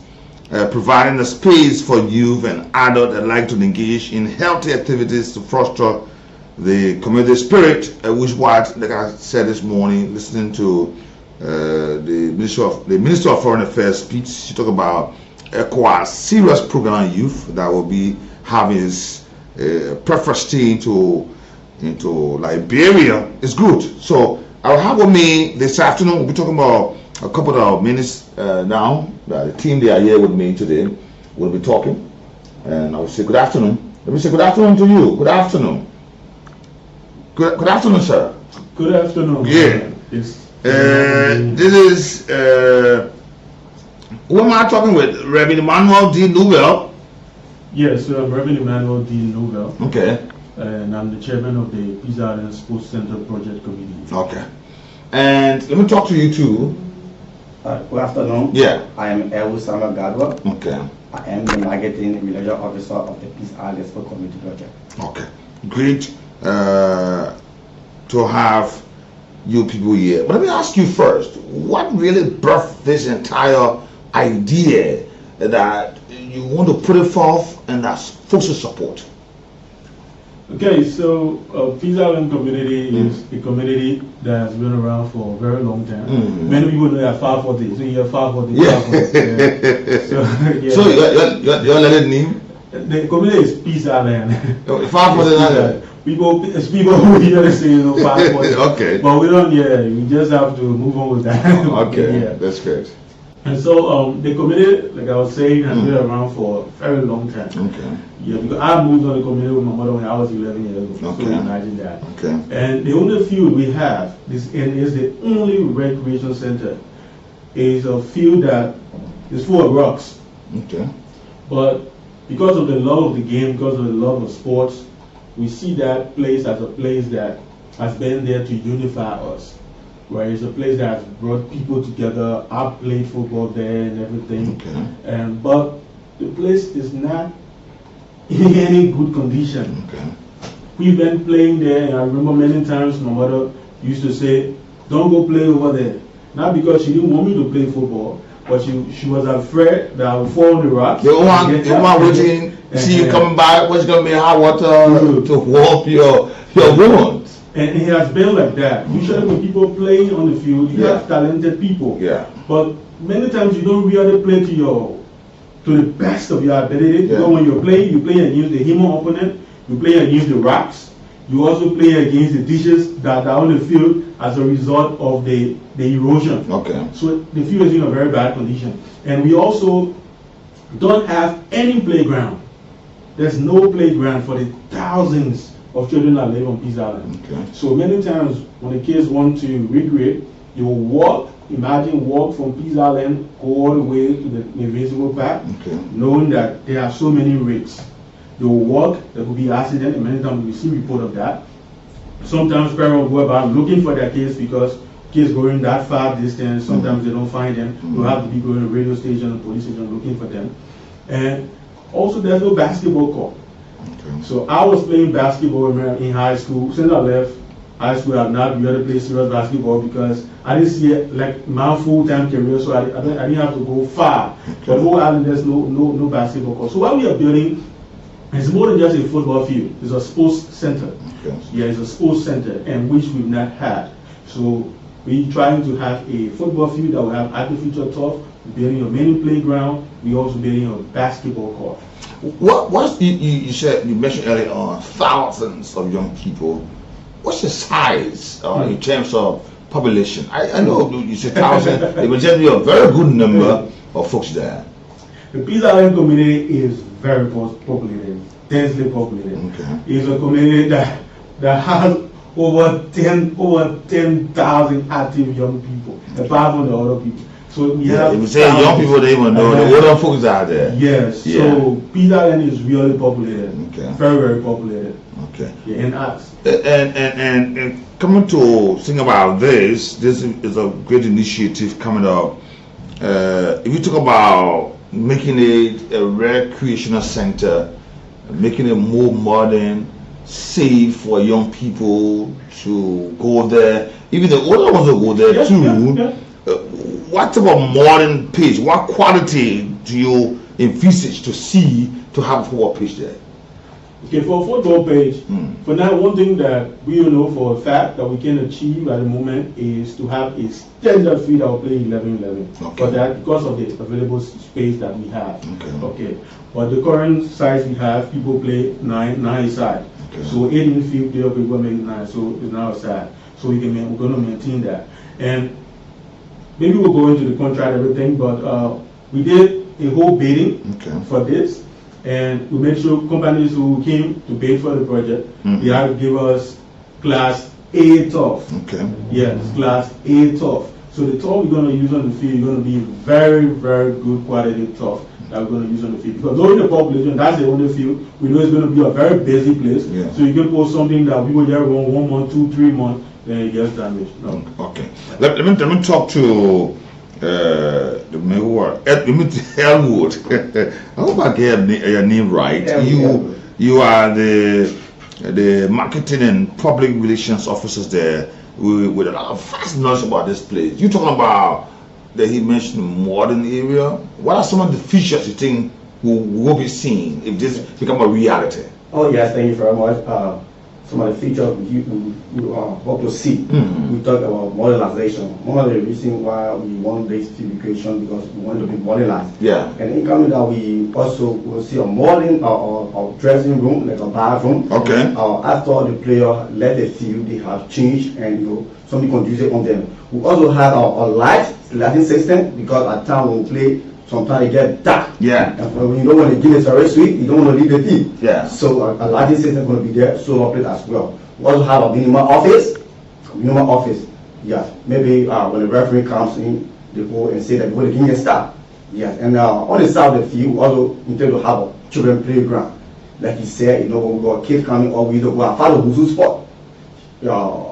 providing a space for youth and adults that like to engage in healthy activities to foster the community spirit, which what, like I said this morning, listening to the Minister of Foreign Affairs speech, she talked about a serious program on youth that will be having his preference stay into Liberia. It's good. So I'll have with me this afternoon. We'll be talking about a couple of minutes now. The team they are here with me today will be talking, and I will say good afternoon. Let me say good afternoon to you. Good afternoon. Good afternoon, sir. Good afternoon. Yeah. Yes. This is Who am I talking with? Reverend Emmanuel D. Newell. Yes, Reverend Emmanuel D. Newell. Okay. And I'm the chairman of the Peace Island Sports Center Project Committee. Okay. And let me talk to you too. Good afternoon. Yeah. I am Ewu Samuel Gadwa. Okay. I am the marketing relations officer of the Peace Island Sports Community Project. Okay. Great to have you people here. But let me ask you first, what really birthed this entire idea that you want to put it forth and that folks to support? Okay, so Peace Island community is a community that has been around for a very long time. Many people know that 540, so you have 540. Yeah. So you're letting name? The community is Peace Island. 540. It's people who hear say, 540. Okay. But we don't, we just have to move on with that. Okay, yeah. That's great. And so the community, like I was saying, has been around for a very long time. Okay. Yeah, because I moved on the community with my mother when I was 11 years old. Okay. So imagine that. Okay. And the only field we have is the only recreation center is a field that is full of rocks. Okay. But because of the love of the game, because of the love of sports, we see that place as a place that has been there to unify us. Where it's a place that has brought people together. I played football there and everything. Okay. But the place is not in any good condition. Okay. We've been playing there, and I remember many times my mother used to say, "Don't go play over there." Not because she didn't want me to play football, but she was afraid that I would fall on the rocks. The one waiting, see you coming by, what's going to be hot water to warm your wounds. And it has been like that. Usually when people play on the field, you have talented people. Yeah. But many times you don't really play to the best of your ability. Because when you play against the human opponent, you play against the rocks, you also play against the dishes that are on the field as a result of the erosion. Okay. So the field is in a very bad condition. And we also don't have any playground. There's no playground for the thousands of children that live on Peace Island. Okay. So many times when the kids want to recreate, you will walk from Peace Island, go all the way to the Invincible Park, knowing that there are so many risks. You will walk, there will be accident, and many times we see report of that. Sometimes parents go about looking for their kids because kids going that far distance, sometimes they don't find them. You have to be going to radio station and police station looking for them. And also there's no basketball court. Okay. So I was playing basketball in high school. Since I left high school, I've not been able to play serious basketball because I didn't see it like my full-time career, so I didn't have to go far. But whole island, there's no basketball court. So what we are building is more than just a football field. It's a sports center. Okay. Yeah, it's a sports center, and which we've not had. So we're trying to have a football field that will have artificial turf, building a mini playground. We're also building a basketball court. You said, you mentioned earlier on thousands of young people. What's the size in terms of population? I know you said thousands. It will just be a very good number of folks there. The Peace Island community is very populated, densely populated. Okay. It's a community that has over 10,000 active young people, apart from the other people. So we have. If you say young people, they even know the older folks are there. Yes. Yeah. So Peace Island is really populated. Okay. Very, very populated. Okay. Yeah, and us. And coming to think about this is a great initiative coming up. If you talk about making it a recreational center, making it more modern, safe for young people to go there, even the older ones will go there too. What type of modern pitch, what quality do you envisage to see to have a football pitch there? Okay, for a football pitch, for now, one thing that we know for a fact that we can achieve at the moment is to have a standard field that will play 11-11. Okay. For that, because of the available space that we have. Okay. Okay. But the current size we have, people play 9 side. Okay. So 8 in the field, the other people make 9, so it's now a side. So we're going to maintain that. And maybe we'll go into the contract and everything, but we did a whole bidding for this, and we made sure companies who came to bid for the project, they had to give us class A turf. Okay. Yes, class A turf. So the turf we're going to use on the field is going to be very, very good quality turf that we're going to use on the field. Because knowing the population, that's the only field, we know it's going to be a very busy place. Yeah. So you can put something that people just run 1 month, 2, 3 months, then it gets damaged. No. Okay. Let me talk to the mayor, Elwood. I hope I get your name right. You are the marketing and public relations officers there with a lot of vast knowledge about this place. You talking about that he mentioned modern area. What are some of the features you think will be seen if this become a reality? Oh yes, thank you very much. Some of the features you hope to see. We talk about modernization. One of the reasons why we want this education because we want to be modernized. Yeah. And in coming that we also will see a modern or dressing room, like a bathroom. Okay. After the player left the field, they have changed and something conducive on them. We also have a lighting system because at time when we play, sometimes it gets dark. Yeah. And when you don't want to give it very sweet, you don't want to leave the field. Yeah. So a lighting system is going to be there, solar plate as well. We also have a minimum office. Yes. Maybe when the referee comes in, they go and say that we're going to give me a start. Yes. And on the side of the field, we also intend to have a children playground. Like he said, when we got kids coming, or we don't go and follow Buzu spot.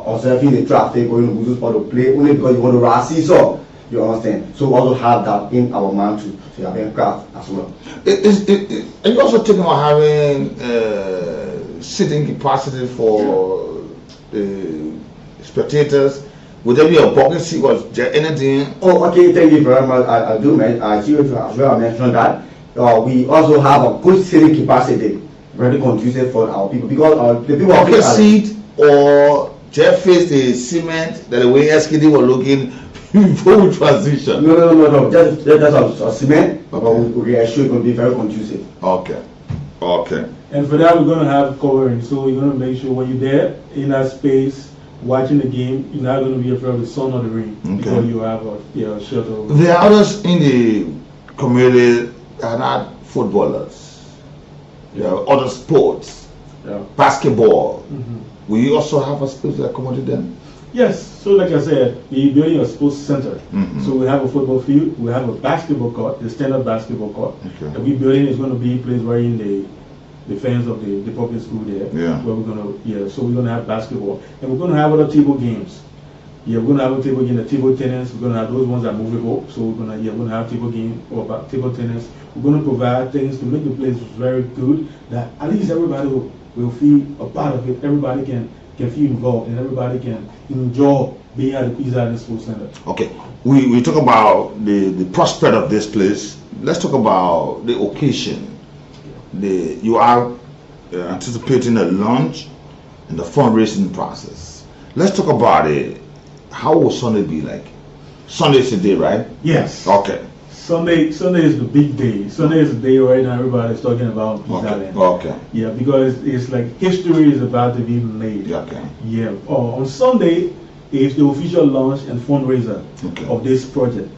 Observing the traffic, going to Buzu spot to play only because you want to ride seesaw. You understand? So we also have that in our mind too. So you have aircraft as well. Are you also thinking about having sitting capacity for the spectators? Would there be a bucket seat? Was there anything? Oh, okay. Thank you very much. I see as well. I mentioned that we also have a good seating capacity, very conducive for our people because the people bucket seat or just face the cement that the way SKD were looking. Before we transition. No. That's a cement, but we are sure it will be very conducive. Okay. And for that, we're going to have covering. So we're going to make sure when you're there in that space watching the game, you're not going to be afraid of the sun or the rain because you have a shelter over. There are others in the community that are not footballers. There are other sports, basketball. Will you also have a space that accommodate them? Yes, so like I said, we're building a sports center. So we have a football field, we have a basketball court, the standard basketball court. And we're building is going to be a place where in the fans of the public school there. Where we're going to, so we're going to have basketball. And we're going to have other table games. We're going to have a table game, the table tennis, we're going to have those ones that are movable. So we're going to have table game or table tennis. We're going to provide things to make the place very good that at least everybody will feel a part of it. Everybody can feel involved and everybody can enjoy being at the Peace Island Sports Center. Okay, we talk about the prospect of this place. Let's talk about the occasion. You are anticipating a launch and the fundraising process. Let's talk about it. How will Sunday be like? Sunday is the day, right? Yes. Okay. Sunday is the big day. Sunday is the day right now everybody's talking about Peace Island. Okay. Yeah, because it's like history is about to be made. Okay. Yeah. On Sunday is the official launch and fundraiser of this project.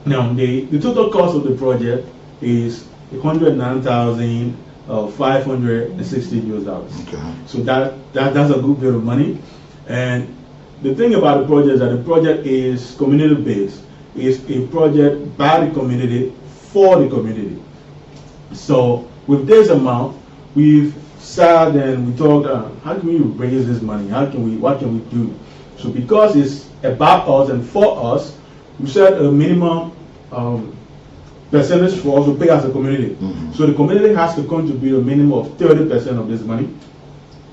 Now the total cost of the project is $109,560 US. Okay. So that's a good bit of money. And the thing about the project is that the project is community based. It's a project by the community for the community. So with this amount, we've sat and we talked, how can we raise this money? What can we do? So because it's about us and for us, we set a minimum percentage for us to pay as a community. So the community has to contribute a minimum of 30% of this money,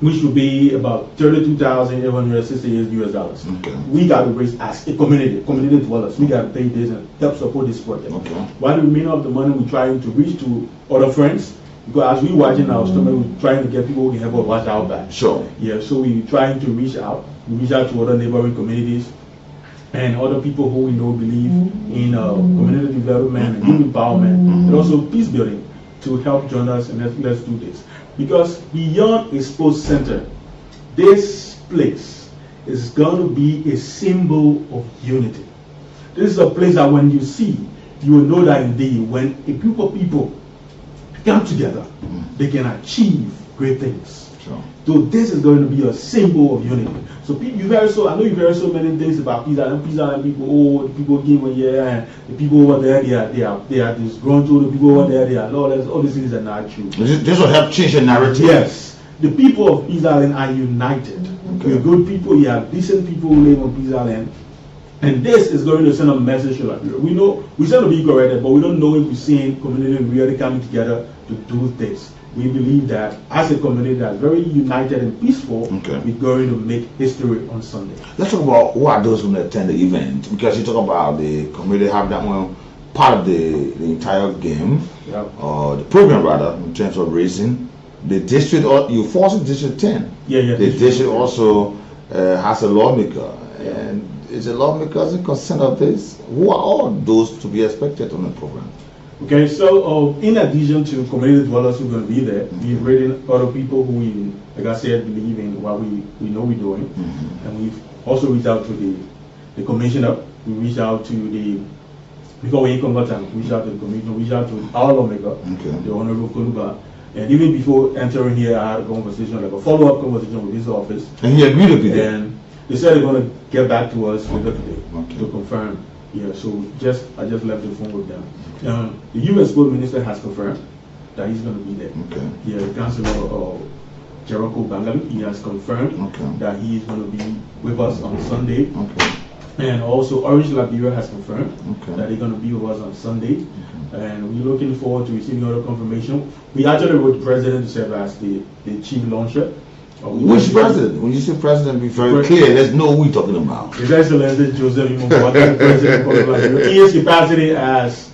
which would be about $32,868 US. We got to raise as a community dwellers. We got to pay this and help support this project. While the remainder of the money we're trying to reach to other friends, because as we watching our stomach, we're trying to get people who can help us watch our back. Sure. Yeah, so we're trying to reach out. We reach out to other neighboring communities and other people who we know believe in community development and youth empowerment and also peace building to help join us and let's do this. Because beyond a sports center, this place is going to be a symbol of unity. This is a place that when you see, you will know that indeed when a group of people come together, they can achieve great things. Sure. So this is going to be a symbol of unity. So I know you've heard so many things about Peace Island people. Oh, the people came over here, and the people over there, they are disgruntled. The people over there, they are lawless. All these things are not true. This will help change the narrative. Yes, the people of Peace Island are united. Okay. We're good people. You have decent people who live on Peace Island. And this is going to send a message to Liberia. We know we're going to be corrected, but we don't know if we're seeing community really coming together to do this. We believe that as a community that's very united and peaceful, we're going to make history on Sunday. Let's talk about who are those who attend the event, because you talk about the community have that one part of the entire game, or the program rather, in terms of raising. The district, or you force District 10. The district also has a lawmaker, and is a lawmaker in concern of this? Who are all those to be expected on the program? Okay, so in addition to community dwellers who are going to be there, we've rated other people who we, like I said, believe in what we know we're doing, and we've also reached out to the commissioner. We reached out to before we come back, we reached out to the commissioner, we reached out to our lawmaker, the Honorable Koluba. And even before entering here, I had a conversation, like a follow-up conversation with his office. And he agreed with you. And they said they're going to get back to us later today to confirm. Yeah, so I just left the phone with them. The U.S. Sport Minister has confirmed that he's going to be there. Yeah, the Councilor Jericho Bangali, he has confirmed that he is going to be with us on Sunday. And also Orange Liberia has confirmed that they're going to be with us on Sunday. And we're looking forward to receiving other confirmation. We actually wrote the president to serve as the chief launcher. Which president? When you say president, be very clear. There's no who we're talking about. His Excellency Joseph Imumbuwate, President of Liberia. In his capacity as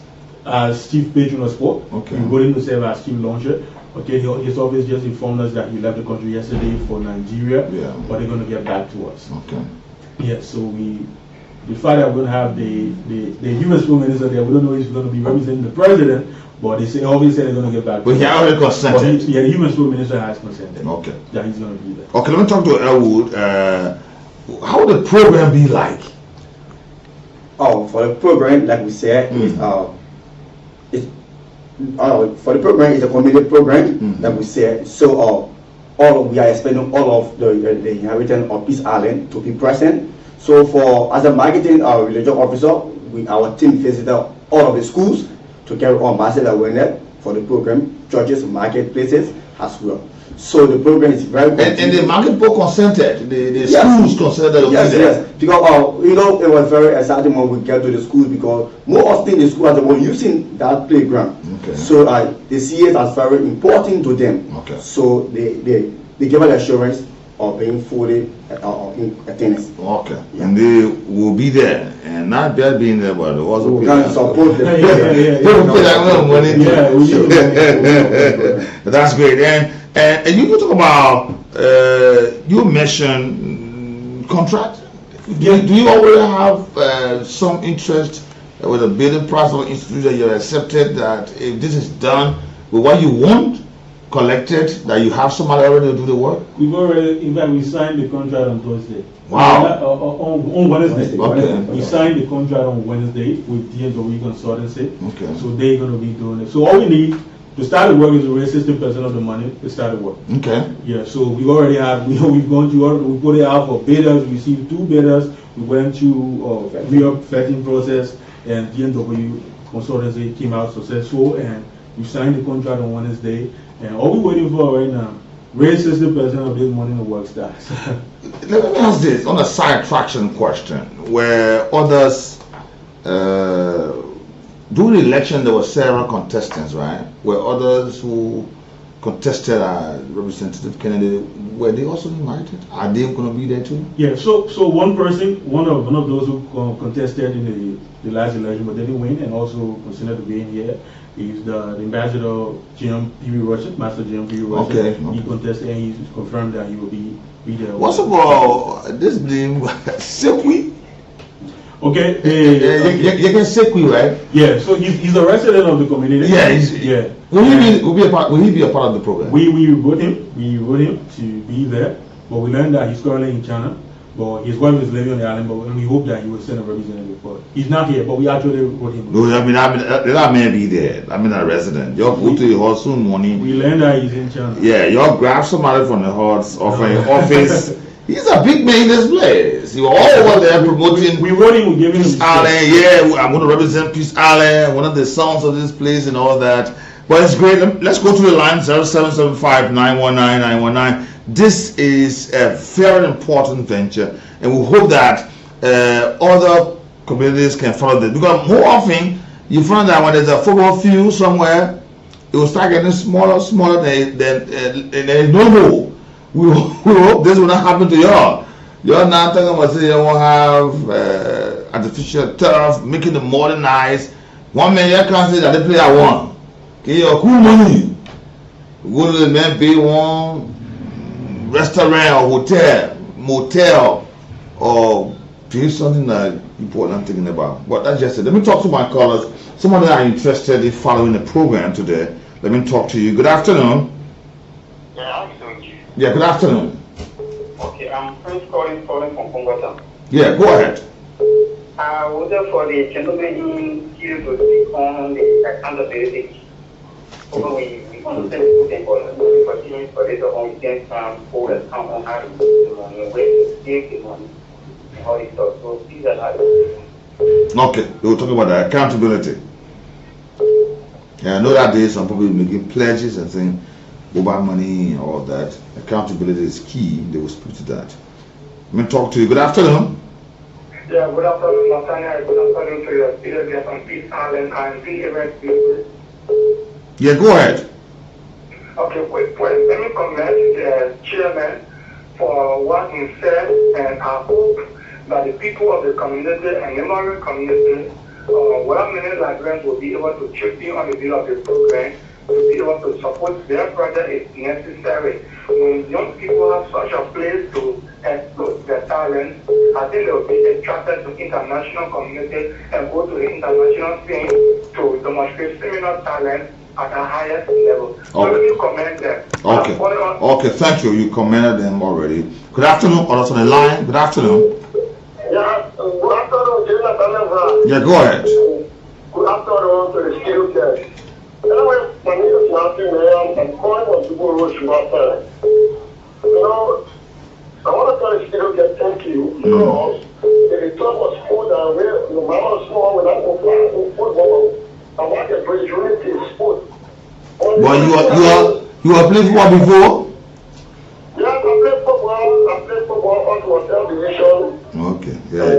chief patron of sport, we wrote him to serve as chief launcher. Okay, his office just informed us that he left the country yesterday for Nigeria, but they're going to get back to us. Yeah, so the fact that we're going to have the U.S. Foreign Minister there, we don't know if he's going to be representing the president, but they always say they're going to get back. But he already consented. The U.S. Foreign Minister has consented. That he's going to be there. Okay, let me talk to Elwood. How would the program be like? Oh, for the program, like we said, for the program, it's a community program, like we said. So we are expecting all of the inhabitants of Peace Island to be present. So as a marketing religious officer, our team visited all of the schools to carry on massive awareness for the program, churches, marketplaces as well. So the program is very important. And the market people consented, the schools consented. Yes, because it was very exciting when we get to the schools, because more often the schools are the one using that playground. So they see it as very important to them. So they give us assurance of being fully in attendance. And they will be there, and not just being there, but also we can support them. That's great. And you can talk about you mentioned contract. Do you already have some interest with a building process or institution that you have accepted that if this is done with what you want collected, that you have somebody already to do the work? We've already, in fact, we signed the contract on Thursday. Wow. On Wednesday. We signed the contract on Wednesday with DSW Consultancy. So they're going to be doing it. So all we need to start the work is to raise 60% of the money to start the work. Yeah, so we already have, we've gone through, we put it out for bidders, we received 2 bidders, we went through a vetting process, and DSW Consultancy came out successful, and we signed the contract on Wednesday. And all we're waiting for right now, raise 60% of this money in the work starts. Let me ask this on a side traction question, where others, during the election there were several contestants, right? Where others who contested Representative Kennedy, were they also invited? Are they going to be there too? Yeah, so one person, one of those who contested in the last election but didn't win, and also considered to be in here, is the ambassador Jim P. Russian, Master Jim P. Russian. He contested and he's confirmed that he will be there. What's about this name, Sekwi? Okay, you can Sekwi, right? Yeah, so he's a resident of the community. Yeah, Will he be a part of the program? We wrote him to be there, but we learned that he's currently in China. But his wife is living on the island, and we hope that he will send a representative. But he's not here, but we actually wrote him. No, that man be there. I mean, a resident. You go to the house soon morning. We learned that he's in China. Yeah, you grab somebody from the house or from your office. He's a big man in this place. He was all over there promoting. We wrote him, we gave him Peace Island. Yeah, I'm going to represent Peace Island, one of the songs of this place and all that. But it's great. Let's go to the line 0775-919-919. This is a very important venture, and we hope that other communities can follow this. Because more often, you find that when there's a football field somewhere, it will start getting smaller than no more. We hope this will not happen to y'all. You're not talking about saying you won't have artificial turf, making it modernized. One man you can't say that they play at one. Okay, your cool money. Go to the man pay one restaurant or hotel, motel, or pay something that important I'm thinking about. But that's just it. Let me talk to my callers. Some of them are interested in following the program today. Let me talk to you. Good afternoon. Yeah, good afternoon. Okay, I'm Prince calling from Congo. Yeah, go ahead. I was there for the gentleman here to speak on the accountability. We want to send something for this on against for the account on how to use the money, where to take the money, and all this stuff. So please allow. Okay, we were talking about the accountability. Yeah, I know that there is some people making pledges and saying over money and all that. Accountability is key. They will speak to that. Let me talk to you. Good afternoon. Yeah, good afternoon, Nathaniel. Good afternoon to your speaker from Peace Island and the event people. Yeah, go ahead. Okay, wait, let me commend the chairman for what he said, and I hope that the people of the community and neighboring community, well-meaning Liberians will be able to chip in on the bill of the program to be able to support their project if necessary. When young people have such a place to explore their talent, I think they will be attracted to international community and go to the international scene to demonstrate similar talent at the highest level. So let me commend them. Okay. Okay, thank you. You commended them already. Good afternoon. Others on the line. Good afternoon. Yeah, good afternoon, Jonathan. Yeah, go ahead. Good afternoon to the skill test. Anyway, my name is Nathaniel. I'm calling from Dubu Road, Shumata. You know, I want to tell the skill test thank you because the talk was full and where the mama was small when I go fly football. I want to bring unity in sport. Well, you are playing football before? Yes, I played football. I played football on the hotel division. Okay, yeah,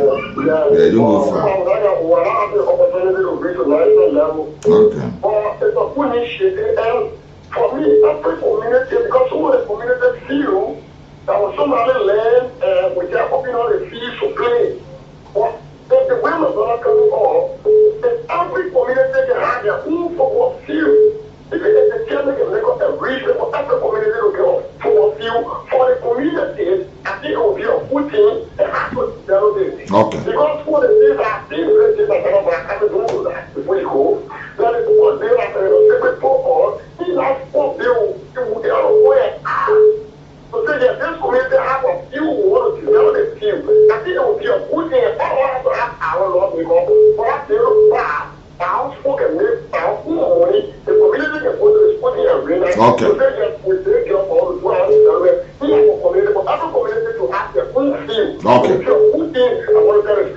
you don't go far. I have the opportunity to reach the national level. Okay. But it's a good initiative, and for me, every community, because some of the community feel that when somebody land with their opening on the field to play, but if the women are not coming on, if every community can have their own football field, if the chairman can make up a region for every community to get a football field for the communities, I think it will be a good thing and have to tell this. Okay. Because for the things that they really that I have to do that before you go, that is what they are saying football, he has four bills to the other way. So say that this community have a few who want to develop a few. I think it will be a good thing if all of us have our Lord because for us to have our spoken with our money, the community can put this put in a arena. Okay. So say that we take your all the world, we have a community, but every community to have their own field. Okay.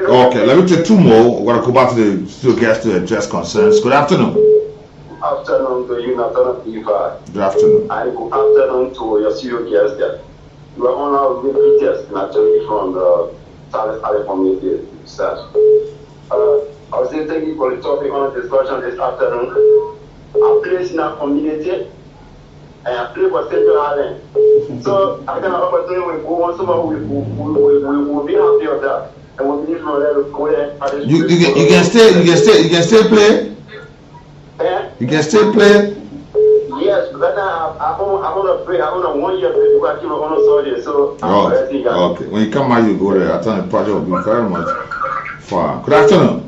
Okay, let me take two more. We're going to go back to the studio guests to address concerns. Good afternoon. Afternoon to you, Nathaniel. Good afternoon. And good afternoon to your studio guests there. You are one of the greatest naturally from the South Island community itself. I was saying thank you for the topic on discussion this afternoon. I place in our community and I play for Central Island. So I can have a day we go on someone will be happy of that. And we'll be from there to go there. You can still play? Yeah? You can still play? Yes, but now I want to pray. I want a 1 year break because I keep on soldier. So okay. When you come out, you go there. I tell the project will be very much far. Good afternoon.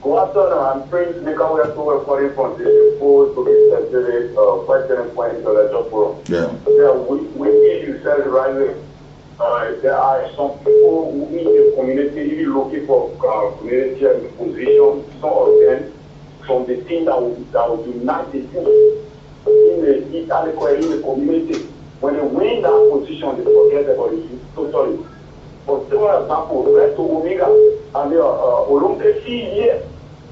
Good afternoon. I'm Prince Nika. We are still recording from this post to be sensitive question and point intellectual forum. Yeah. Yeah, we need you said it right way. there are some people who in the community even looking for community position. Some of them from the team that will unite the youth in the community. When they win that position, they forget about the youth totally. For example, Resto Omega and the Olympic fee here.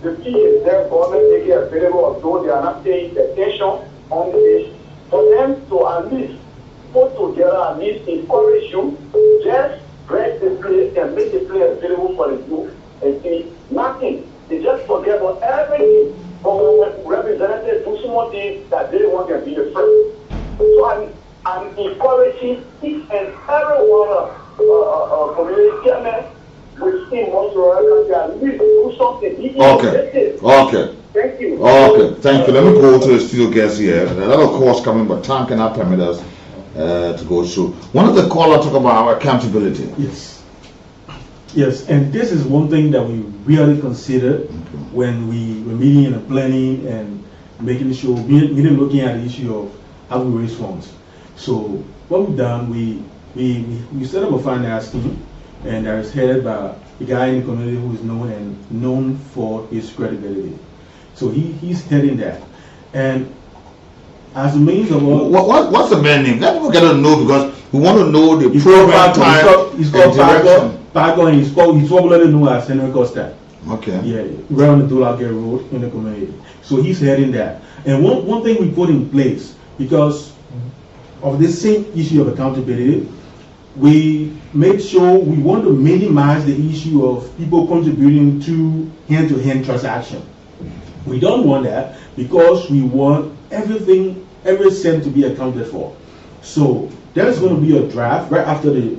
The fee is there, government make it available, although they are not paying attention on this. For them to at least put together, at least encourage you, just rent the place and make the place available for the youth and see nothing. They just forget about everything. But when representatives do some things that they want to be the first. So I'm encouraging each and every one of community chairman within Montreal County at least do something. Okay. Thank you. Okay, thank you. Let me go to the studio guests here. A lot of calls coming, but time cannot permit us to go through. One of the callers talk about accountability. Yes, and this is one thing that we really consider when we were meeting and planning and making sure, meeting looking at the issue of how we raise funds. So what we've done, we set up a finance team, and that is headed by a guy in the community who is known for his credibility. So he's heading that, and as a means of what's the man name? Let people get to know, because we want to know the proper time. He's called Paco, and he's popularly known as Henry Costa. Okay. Yeah, right on the Dollar Road in the community. So he's heading that. And one thing we put in place, because of this same issue of accountability, we made sure we want to minimize the issue of people contributing to hand-to-hand transaction. We don't want that, because we want everything, every cent to be accounted for. So there's going to be a draft right after the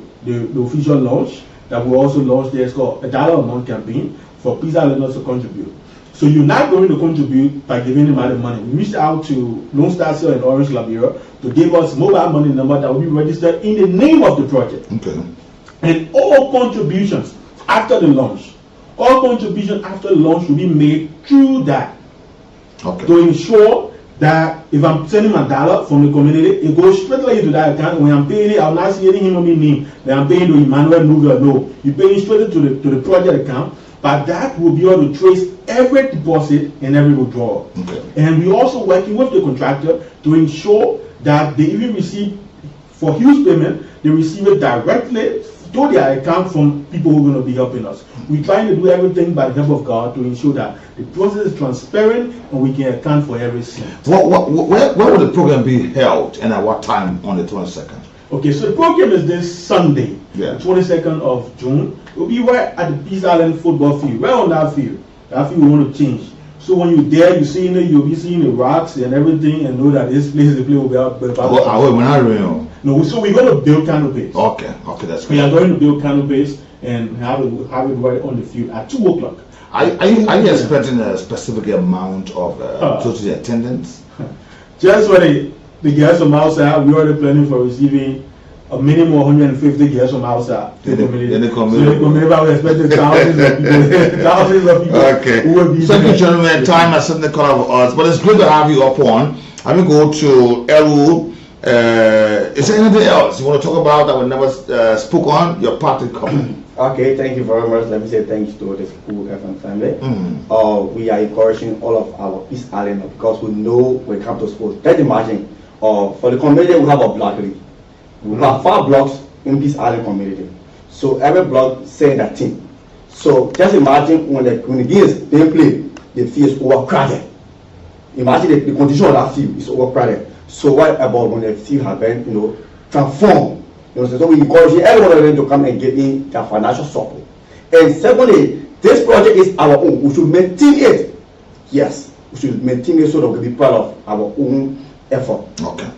official launch that we also launched there. It's called a $1 a month campaign for Peace Islanders to contribute. So you're not going to contribute by giving them the money. We reached out to Lone Star Cell in Orange Liberia to give us mobile money number that will be registered in the name of the project. Okay. And all contributions after the launch, will be made through that. Okay. To ensure that if I'm sending $1 from the community, it goes straight into that account. When I'm paying it, I'll not see any human name that I'm paying to Emmanuel Nuga. No, you're paying straight to the project account, but that will be able to trace every deposit and every withdrawal. Okay. And we're also working with the contractor to ensure that they even receive, for huge payment, they receive it directly to their account from people who are going to be helping us. We're trying to do everything by the help of God to ensure that the process is transparent and we can account for every cent. Where will the program be held and at what time on the 22nd? Okay, so the program is this Sunday, the 22nd of June. We'll be right at the Peace Island football field, right on that field. That field we want to change. So when you're there, you'll be seeing the rocks and everything, and know that this place, the play will be out. No, so we're going to build canopies. Okay, that's good. We are going to build canopies and have it right on the field at 2 o'clock. Are you expecting a specific amount of total attendance? Just for the guests from outside, we're already planning for receiving a minimum of 150 guests from outside. Then the community. We're expecting thousands of people. Okay. Who will be Thank you, gentlemen. Time has something to call of us, but it's good to have you up on. I'm going to go to Eru. Is there anything else you want to talk about that we never spoke on? Your party comment. Okay, thank you very much. Let me say thanks to the school FM family. We are encouraging all of our East Islanders because we know when it comes to sports. Just imagine, for the community we have a block league. We have 5 blocks in Peace Island community. So every block sends a team. So just imagine when the games they play, the field is overcrowded. Imagine the condition of that field is overcrowded. So what about when the field has been, transformed? So we encourage everyone of them to come and give in their financial support. And secondly, this project is our own. We should maintain it. Yes, we should maintain it so that we can be part of our own effort. Okay.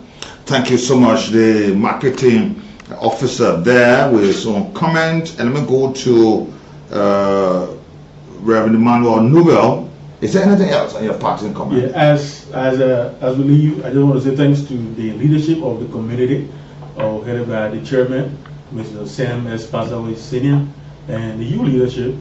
Thank you so much, the marketing officer there with some comment. And let me go to Reverend Emmanuel Nubel. Is there anything else on your parting comment? Yeah, as we leave, I just want to say thanks to the leadership of the community, headed by the chairman, Mr. Sam S. Pasawi Senior, and the youth leadership,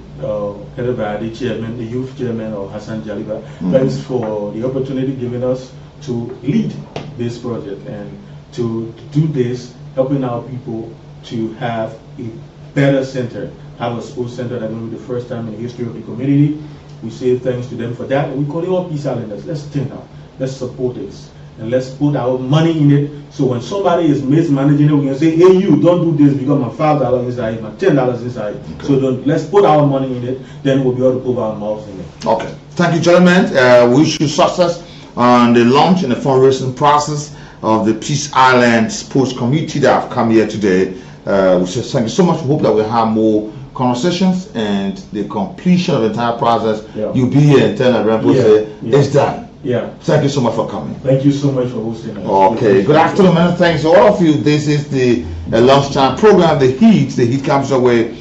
headed by the chairman, the youth chairman, Hassan Jaliba. Thanks for the opportunity given us to lead this project and to do this, helping our people to have a better center, have a sports center that will be the first time in the history of the community. We say thanks to them for that, and we call it all Peace Islanders. Let's think now, let's support this, and let's put our money in it. So when somebody is mismanaging it, we can say, hey, you don't do this because my $5 inside, my $10 inside. Okay. So let's put our money in it, then we'll be able to put our mouths in it. Okay, thank you, gentlemen. We wish you success on the launch and the fundraising process of the Peace Island Sports Committee that have come here today. We say thank you so much. We hope that we'll have more conversations and the completion of the entire process. Yeah. You'll be here and tell everyone say it's done. Yeah. Thank you so much for coming. Thank you so much for hosting us. Okay. Good afternoon, man. Thanks to all of you. This is the lunchtime program, The Heat. The Heat comes away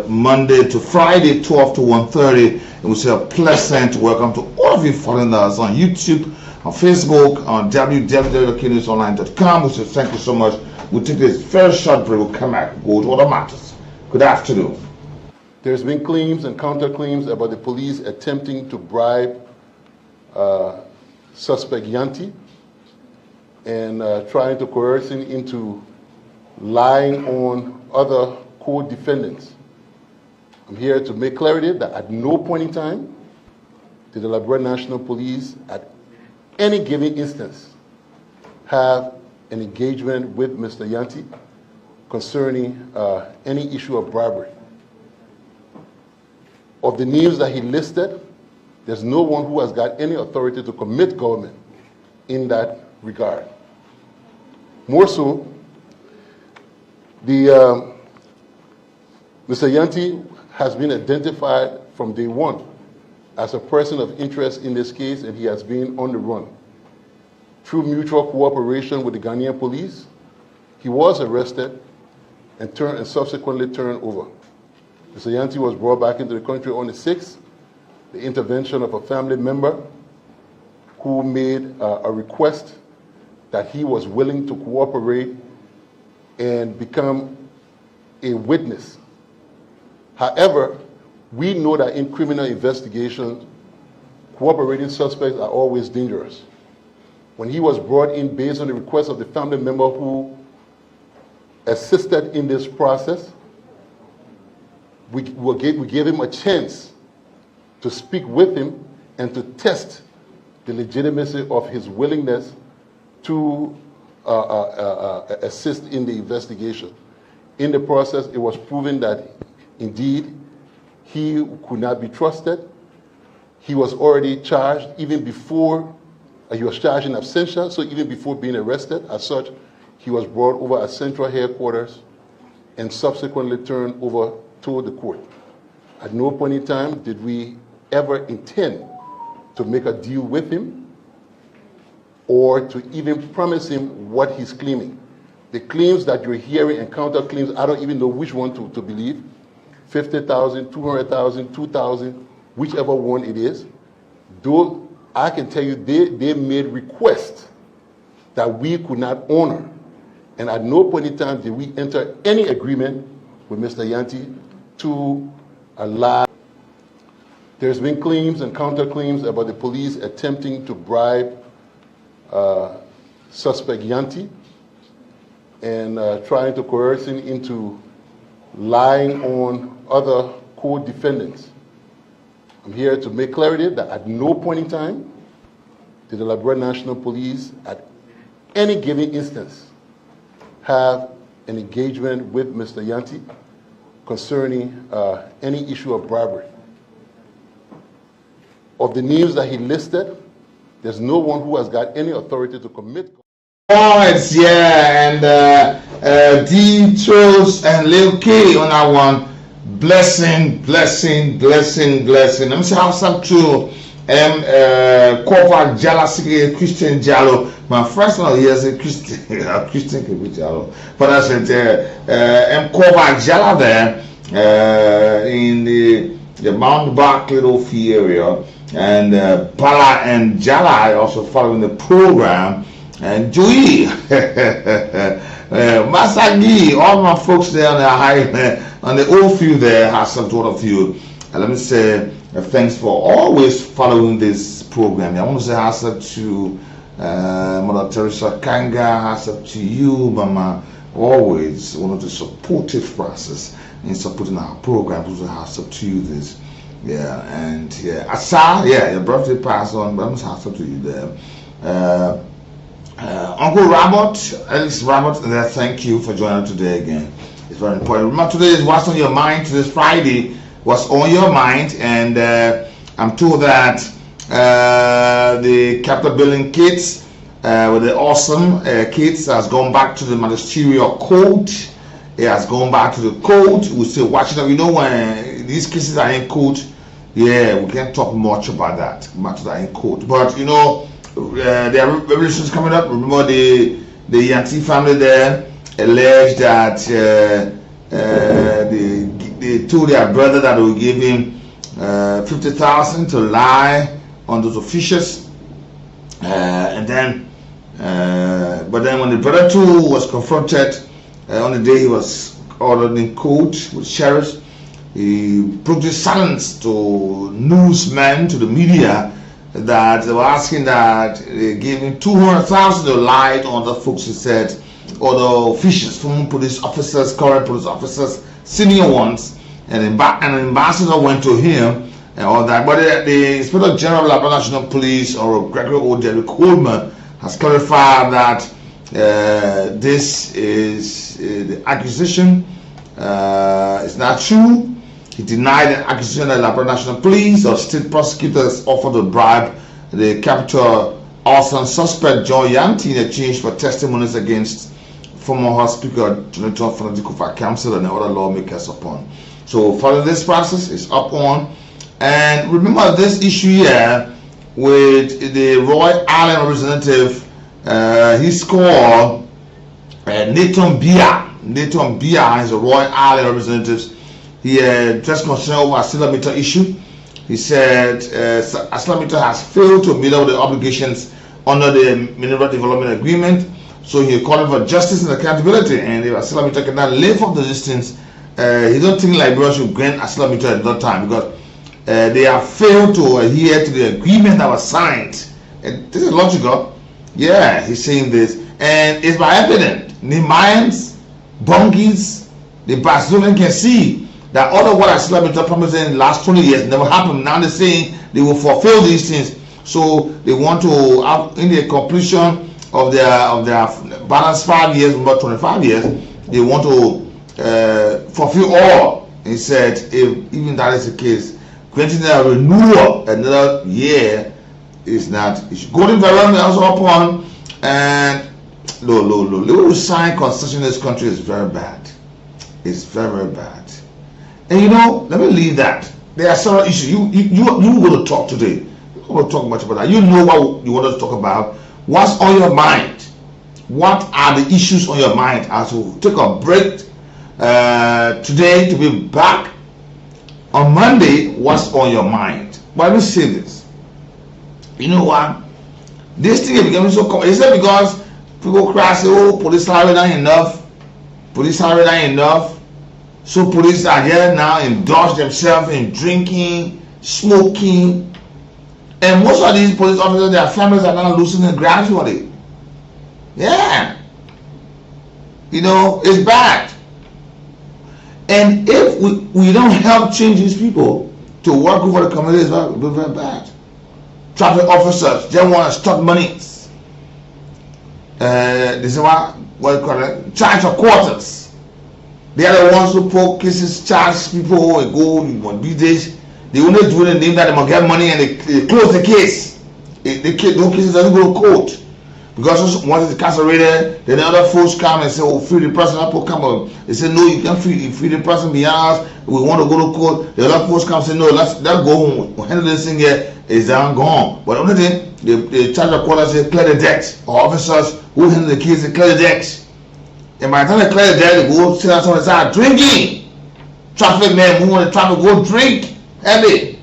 Monday to Friday, 12 to 1:30. And we say a pleasant welcome to all of you following us on YouTube, on Facebook, on www.kinewsonline.com. We say thank you so much. We'll take this very short break. We'll come back, go to other matters. Good afternoon. There's been claims and counterclaims about the police attempting to bribe suspect Yanti and trying to coerce him into lying on other co-defendants. I'm here to make clarity that at no point in time did the Liberia National Police at any given instance have an engagement with Mr. Yanti concerning any issue of bribery. Of the names that he listed, there's no one who has got any authority to commit government in that regard. More so, Mr. Yanti has been identified from day one as a person of interest in this case, and he has been on the run. Through mutual cooperation with the Ghanaian police, he was arrested and subsequently turned over. Mr. Yanti was brought back into the country on the 6th. The intervention of a family member who made a request that he was willing to cooperate and become a witness. However, we know that in criminal investigations, cooperating suspects are always dangerous. When he was brought in based on the request of the family member who assisted in this process, we gave him a chance to speak with him and to test the legitimacy of his willingness to assist in the investigation. In the process, it was proven that indeed he could not be trusted. He was already charged even before, he was charged in absentia, so even before being arrested. As such, he was brought over at central headquarters and subsequently turned over to the court. At no point in time did we ever intend to make a deal with him or to even promise him what he's claiming. The claims that you're hearing and counterclaims, I don't even know which one to believe. 50,000, 200,000, 2,000, whichever one it is. Though I can tell you they made requests that we could not honor. And at no point in time did we enter any agreement with Mr. Yanti to allow. There's been claims and counterclaims about the police attempting to bribe suspect Yanti and trying to coerce him into lying on other co-defendants. I'm here to make clarity that at no point in time did the Liberia National Police at any given instance have an engagement with Mr. Yanti concerning any issue of bribery. Of the names that he listed, there's no one who has got any authority to commit. Points, yeah, and D Trolls and Lil K on that one. Blessing. Let me see how some to Kofa Jala Christian Jallo. My first one here is a Christian Jallo. But I said Kofa Jala there in the Mount Bark Little Fee area, and Bala and Jala are also following the program. And Joey, Masagi, all my folks there on the high, on the old field there, has some sort of you. And let me say thanks for always following this program. I want to say hats up to Mother Teresa Kanga, hats up to you, Mama always one of the supportive process in supporting our programs. Also has up to you this. Yeah, and yeah, Asa, yeah, your birthday passed on, but I'm just have up to you there. Uncle Robert, Alex Robert, thank you for joining us today again. It's very important. Remember, today is What's on Your Mind. Today's Friday. What's on your mind? And I'm told that the Capitol Building kids with the awesome kids has gone back to the magisterial court. It has gone back to the court. We're still watching them. You know, when these cases are in court, yeah, we can't talk much about that. Matters are in court. But you know, there are revelations coming up. Remember the Yanti family there alleged that they told their brother that they would give him 50,000 to lie on those officials, and then but then when the brother too was confronted on the day he was ordered in court with sheriffs, he broke his silence to newsmen, to the media, that they were asking that they gave him 200,000 to lie on the folks. He said, or the officials, former police officers, current police officers, senior ones, and an ambassador went to him and all that. But the Inspector General of the National Police, or Gregory O'Derrick Coleman, has clarified that this is the accusation. It's not true. He denied the accusation that the National Police or state prosecutors offered to bribe the Capitol Austin suspect John Yanti in exchange for testimonies against former House Speaker Jonathan Fanatico Council and other lawmakers upon. So following this process is up on. And remember this issue here with the Roy Island representative, he's called Nathan Bia. Nathan Bia is a Roy Island representative. He addressed concern over Asilamita issue. He said Asilamita has failed to meet up with the obligations under the Mineral Development Agreement. So he called for justice and accountability. And if Asilamita cannot live up to these things, he don't think Liberia should grant Asilamita at that time, because they have failed to adhere to the agreement that was signed. And this is logical. Yeah, he's saying this. And it's by evidence. The Mayans, Bungis, the Barcelona can see that all of what Asilamita promised in the last 20 years never happened. Now they're saying they will fulfill these things. So they want to have, in the completion of their balanced 5 years, about 25 years, they want to fulfill all. He said, if even that is the case, granting a renewal another year is not. Golden Environment also upon, and little sign concession in this country is very bad. It's very, very bad. And you know, let me leave that. There are several issues. You want to talk today. You don't want to talk much about that. You know what you want to talk about. What's on your mind? What are the issues on your mind? As we take a break today to be back on Monday. What's on your mind? But let me say this. You know what? This thing is becoming so common. Is it because people cry, say, oh, police are not enough? Police are not enough. So police are here now, indulge themselves in drinking, smoking. And most of these police officers, their families are now losing it gradually. Yeah. You know, it's bad. And if we don't help change these people to work over the community, it's very, very bad. Traffic officers, they want to stop monies. This is what you call it, charge of quarters. They are the ones who poke cases, charge people, and go on these days. They only do the name that they must get money, and they close the case. Those cases doesn't go to court. Because once it's incarcerated, then the other folks come and say, oh, free the person. People come up. They say, no, you can't free the person beyond us. We want to go to court. The other folks come and say, no, let's go home. We'll handle this thing here. It's down, gone. But the only thing, they charge the court and say, clear the debt. Or officers who handle the case, they clear the debt. And by the time they clear the debt, they go sit down and start drinking. Traffic men who want the traffic go drink heavy.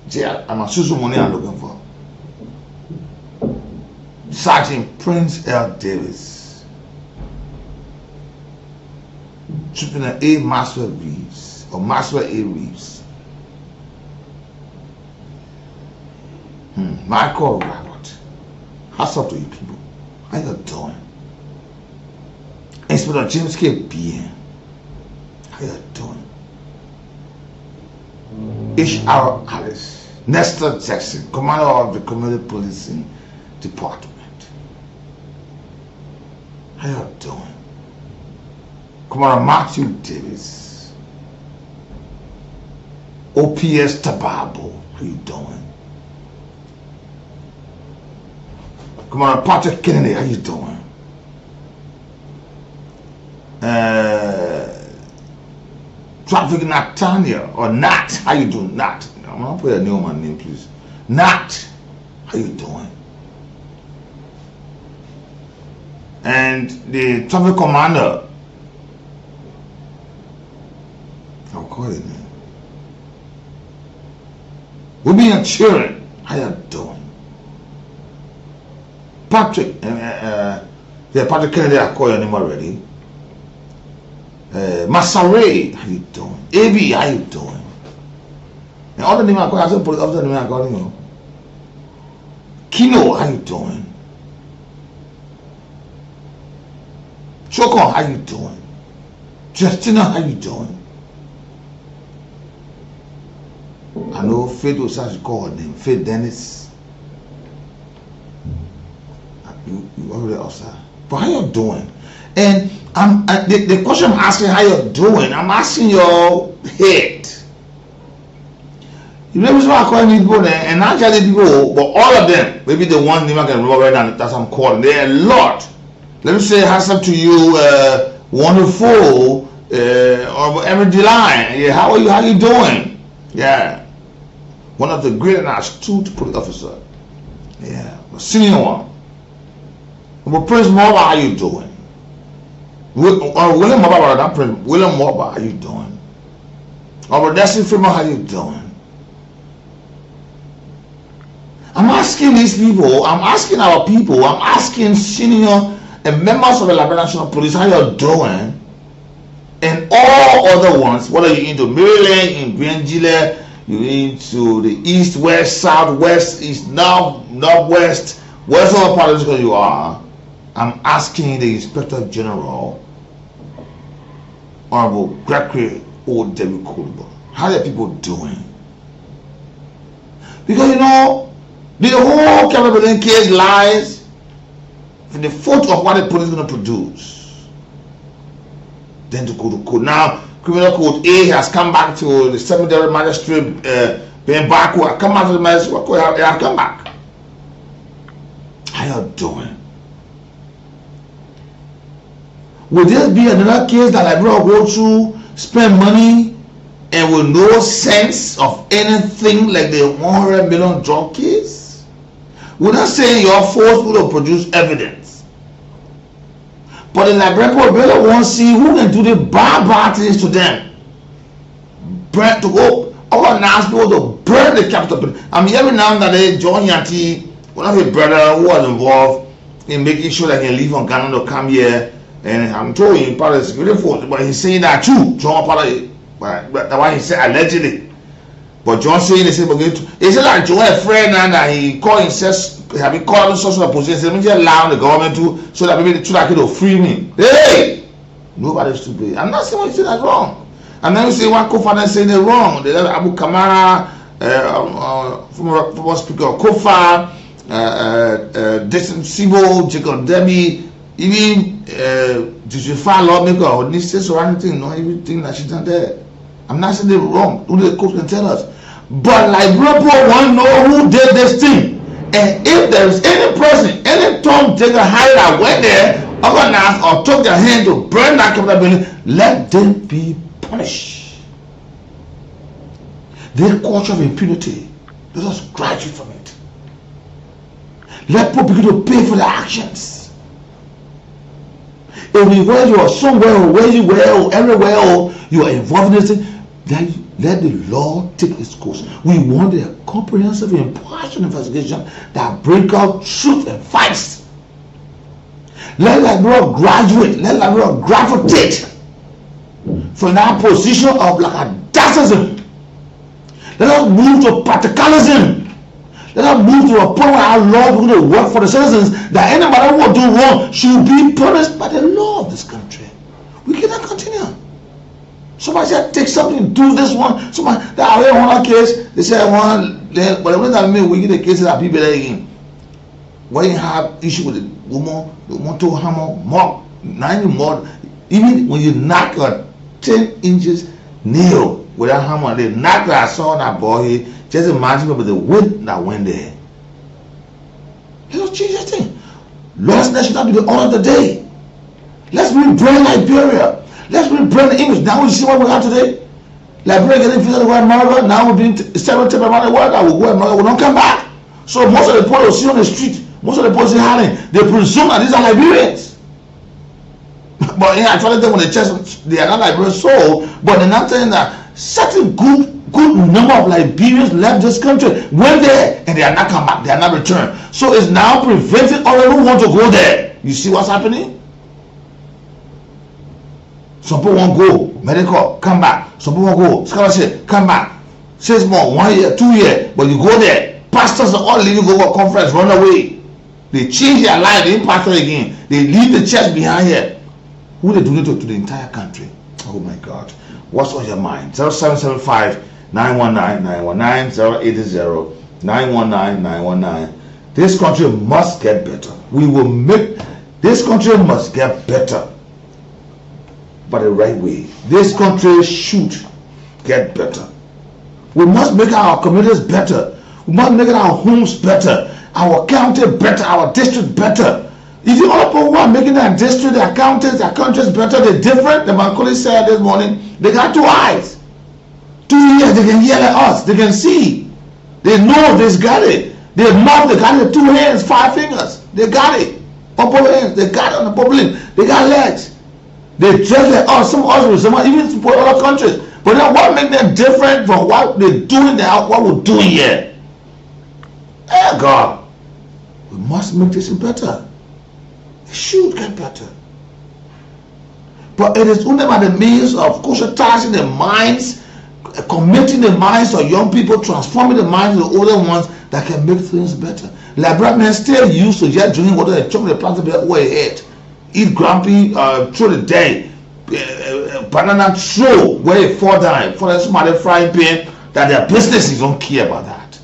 See, I'm a social money I'm looking for. Sergeant Prince L. Davis, Tribunal A. Maxwell Reeves, or Maxwell A. Reeves, Michael Robert. How's up to you people? How you doing? Inspector James K. Bien. How you doing? H.R. Alice. Nestor Jackson, Commander of the Community Policing Department. How you doing? Commander Matthew Davis. OPS Tababo. How you doing? Commander Patrick Kennedy. How you doing? Traffic Nathaniel or Nat. How you doing? Nat. I'm gonna put a name on my name, please. Nat. How you doing? And the traffic commander. I'll call it name. We'll be cheering. How you doing? Patrick. Patrick Kennedy, I call your name already. Masare, how you doing? AB, how you doing? And all the names I call, I said police officer name I call you. Kino, how you doing? Choko, how you doing? Justina, how you doing? I know Faith was actually call her name, Faith Dennis. You already outside. But how you doing? And the question I'm asking how you're doing, I'm asking your head. You know why I call people there, and not just people, but all of them, maybe the one name I can remember right now, that's I'm calling. There are a lot. Let me say, hands up to you, wonderful, or every line. Yeah, how are you? How you doing? Yeah, one of the great and astute police officer. Yeah, the senior one. But Prince Morba, how you doing? William Morba, that Prince William Morba, how you doing? Or Destiny Freeman, how you doing? I'm asking these people, I'm asking our people, I'm asking senior and members of the Liberia National Police how you're doing, and all other ones, whether you're into Maryland, in Grangile, you're into the east, west, south, west, east, north, northwest, whatever part of the country you are, I'm asking the Inspector General, Honorable Gregory O. David Kulba, how are people doing? Because you know, the whole Cameroon case lies in the foot of what the police is going to produce. Then to go to court. Now, Criminal Code A has come back to the secondary magistrate, Ben Baku. I come back to the magistrate court. I come back. How you doing? Will this be another case that Liberia will go through, spend money, and with no sense of anything like the 100 million drug case? We're not saying your force will produce evidence, but the Liberian people really want to see who can do the bad things to them. To go organize people to burn the capital. I'm hearing now that John Yanti, one of his brother who was involved in making sure that he leave from Ghana to come here, and I'm told he part of the security force, but he's saying that too. John part of it, but that's why he said allegedly. But John saying he said like John a friend and that he called himself, have been called in social position, he said allow the government to, so that maybe the two will free me. Hey! Nobody's to blame. I'm not saying what you say that's wrong. And then you say one co-founder saying they're wrong. They have Abu Kamara, former speaker of Kofa, Destin Sibo, Jacob Demi, even justify lawmaker or Nisses or anything, not everything that she's done there. I'm not saying they're wrong. Only the court can tell us. But Liberia want to know who did this thing. And if there is any person, any tongue taker higher that went there, organized or took their hand to burn that capital building, let them be punished. Their culture of impunity, let us graduate from it. Let people begin to pay for their actions. If where you are somewhere or where you were or everywhere or you are involved in this thing, then let the law take its course. We want a comprehensive and impartial investigation that brings out truth and facts. Let Liberia graduate, let Liberia gravitate from that position of lackadaisicalism. Let us move to practicalism. Let us move to a point where our law is going to work for the citizens, that anybody who will do wrong should be punished by the law of this country. We cannot continue. Somebody said, take something, do this one. Somebody, that I heard one case, they said, but when I mean, we get the cases that people again. When you have issue with the woman to hammer, more, 90 more, even when you knock a 10 inches nail with that hammer, they knock that saw that boy, just imagine about the wind that went there. Let's change that thing. Lawlessness should not be the order of the day. Let's rebrand Liberia. Let's rebrand the English. Now we see what we have today. Liberia getting visited the word America. Now we're being stereotyped around the world. I will go America. We don't come back. So most of the people you see on the street, most of the people in Harlem, they presume that these are Liberians. But in actuality, when they check, they are not Liberians. So, but they're not saying that certain good number of Liberians left this country, went there, and they are not come back. They are not returned. So it's now preventing all who want to go there. You see what's happening? Some people won't go, medical, come back. Some people won't go, scholarship, come back. 6 months, 1 year, 2 years, but you go there. Pastors are all leaving, go for conference, run away. They change their life, they ain't pastor again. They leave the church behind here. Who they do it to the entire country? Oh my God. What's on your mind? 0775 919 919 080 919 919. This country must get better. We will make this country must get better. But the right way. This country should get better. We must make our communities better. We must make our homes better, our county better, our district better. If you all people who are making their district, their counties, their countries better, they're different. The man colleague said this morning, they got 2 eyes. 2 ears, they can hear like us, they can see. They know they've got it. Their mouth, they got it, 2 hands, 5 fingers. They got it. Upper hands, they got it on the upper limb. They got legs. They dress like us, some us, some even support other countries. But then what makes them different from what they're doing there, what we're doing here? Hey God, we must make this better. It should get better. But it is only by the means of conscientizing the minds, committing the minds of young people, transforming the minds of the older ones that can make things better. Liberia men still used to just drinking water and chocolate plastic over their head. Eat grumpy through the day. Banana throw where it fall down. For somebody frying pan that their businesses don't care about that.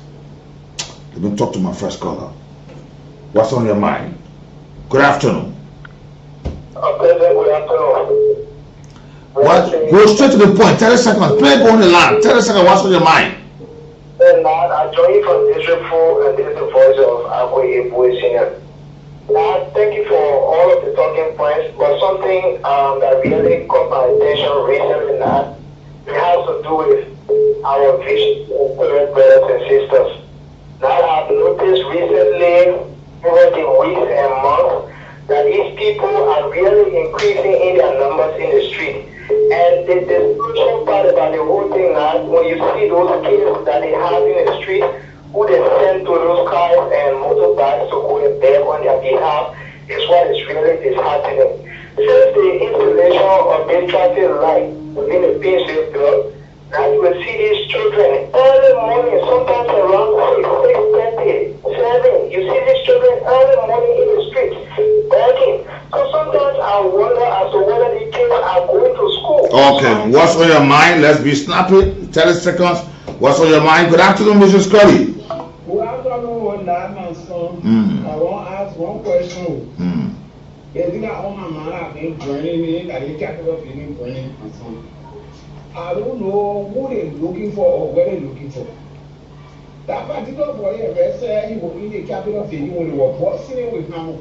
Let me talk to my first caller. What's on your mind? Good afternoon. Good afternoon. What? Go straight to the point. 30 seconds. Play on the line. 30 seconds. What's on your mind? I join you from District 4, and this is the voice of Akwe Ebue Senior. Thank you for all of the talking points, but something that really caught my attention recently now, it has to do with our vision of brothers and sisters. Now I've noticed recently, over the weeks and months, that these people are really increasing in their numbers in the street. And the destruction part about the whole thing now, when you see those kids that they have in the street, who they send to those cars and motorbikes to go and beg on their behalf, is what is really disheartening. Since the installation of the traffic light within the Pinsafe Club, now you will see these children early morning, sometimes around 6:30, 7. You see these children early morning in the streets begging. So sometimes I wonder as to whether the kids are going to school. Okay, what's on your mind? Let's be snappy. 30 seconds. What's on your mind? Good afternoon, Mrs. Scully. Good afternoon, my son. I want to ask one question. Is it all my man have been joining me that the capital of being joining my son? I don't know who they're looking for or where they're looking for. That particular boy, he was in the capital of the when they were boxing with him.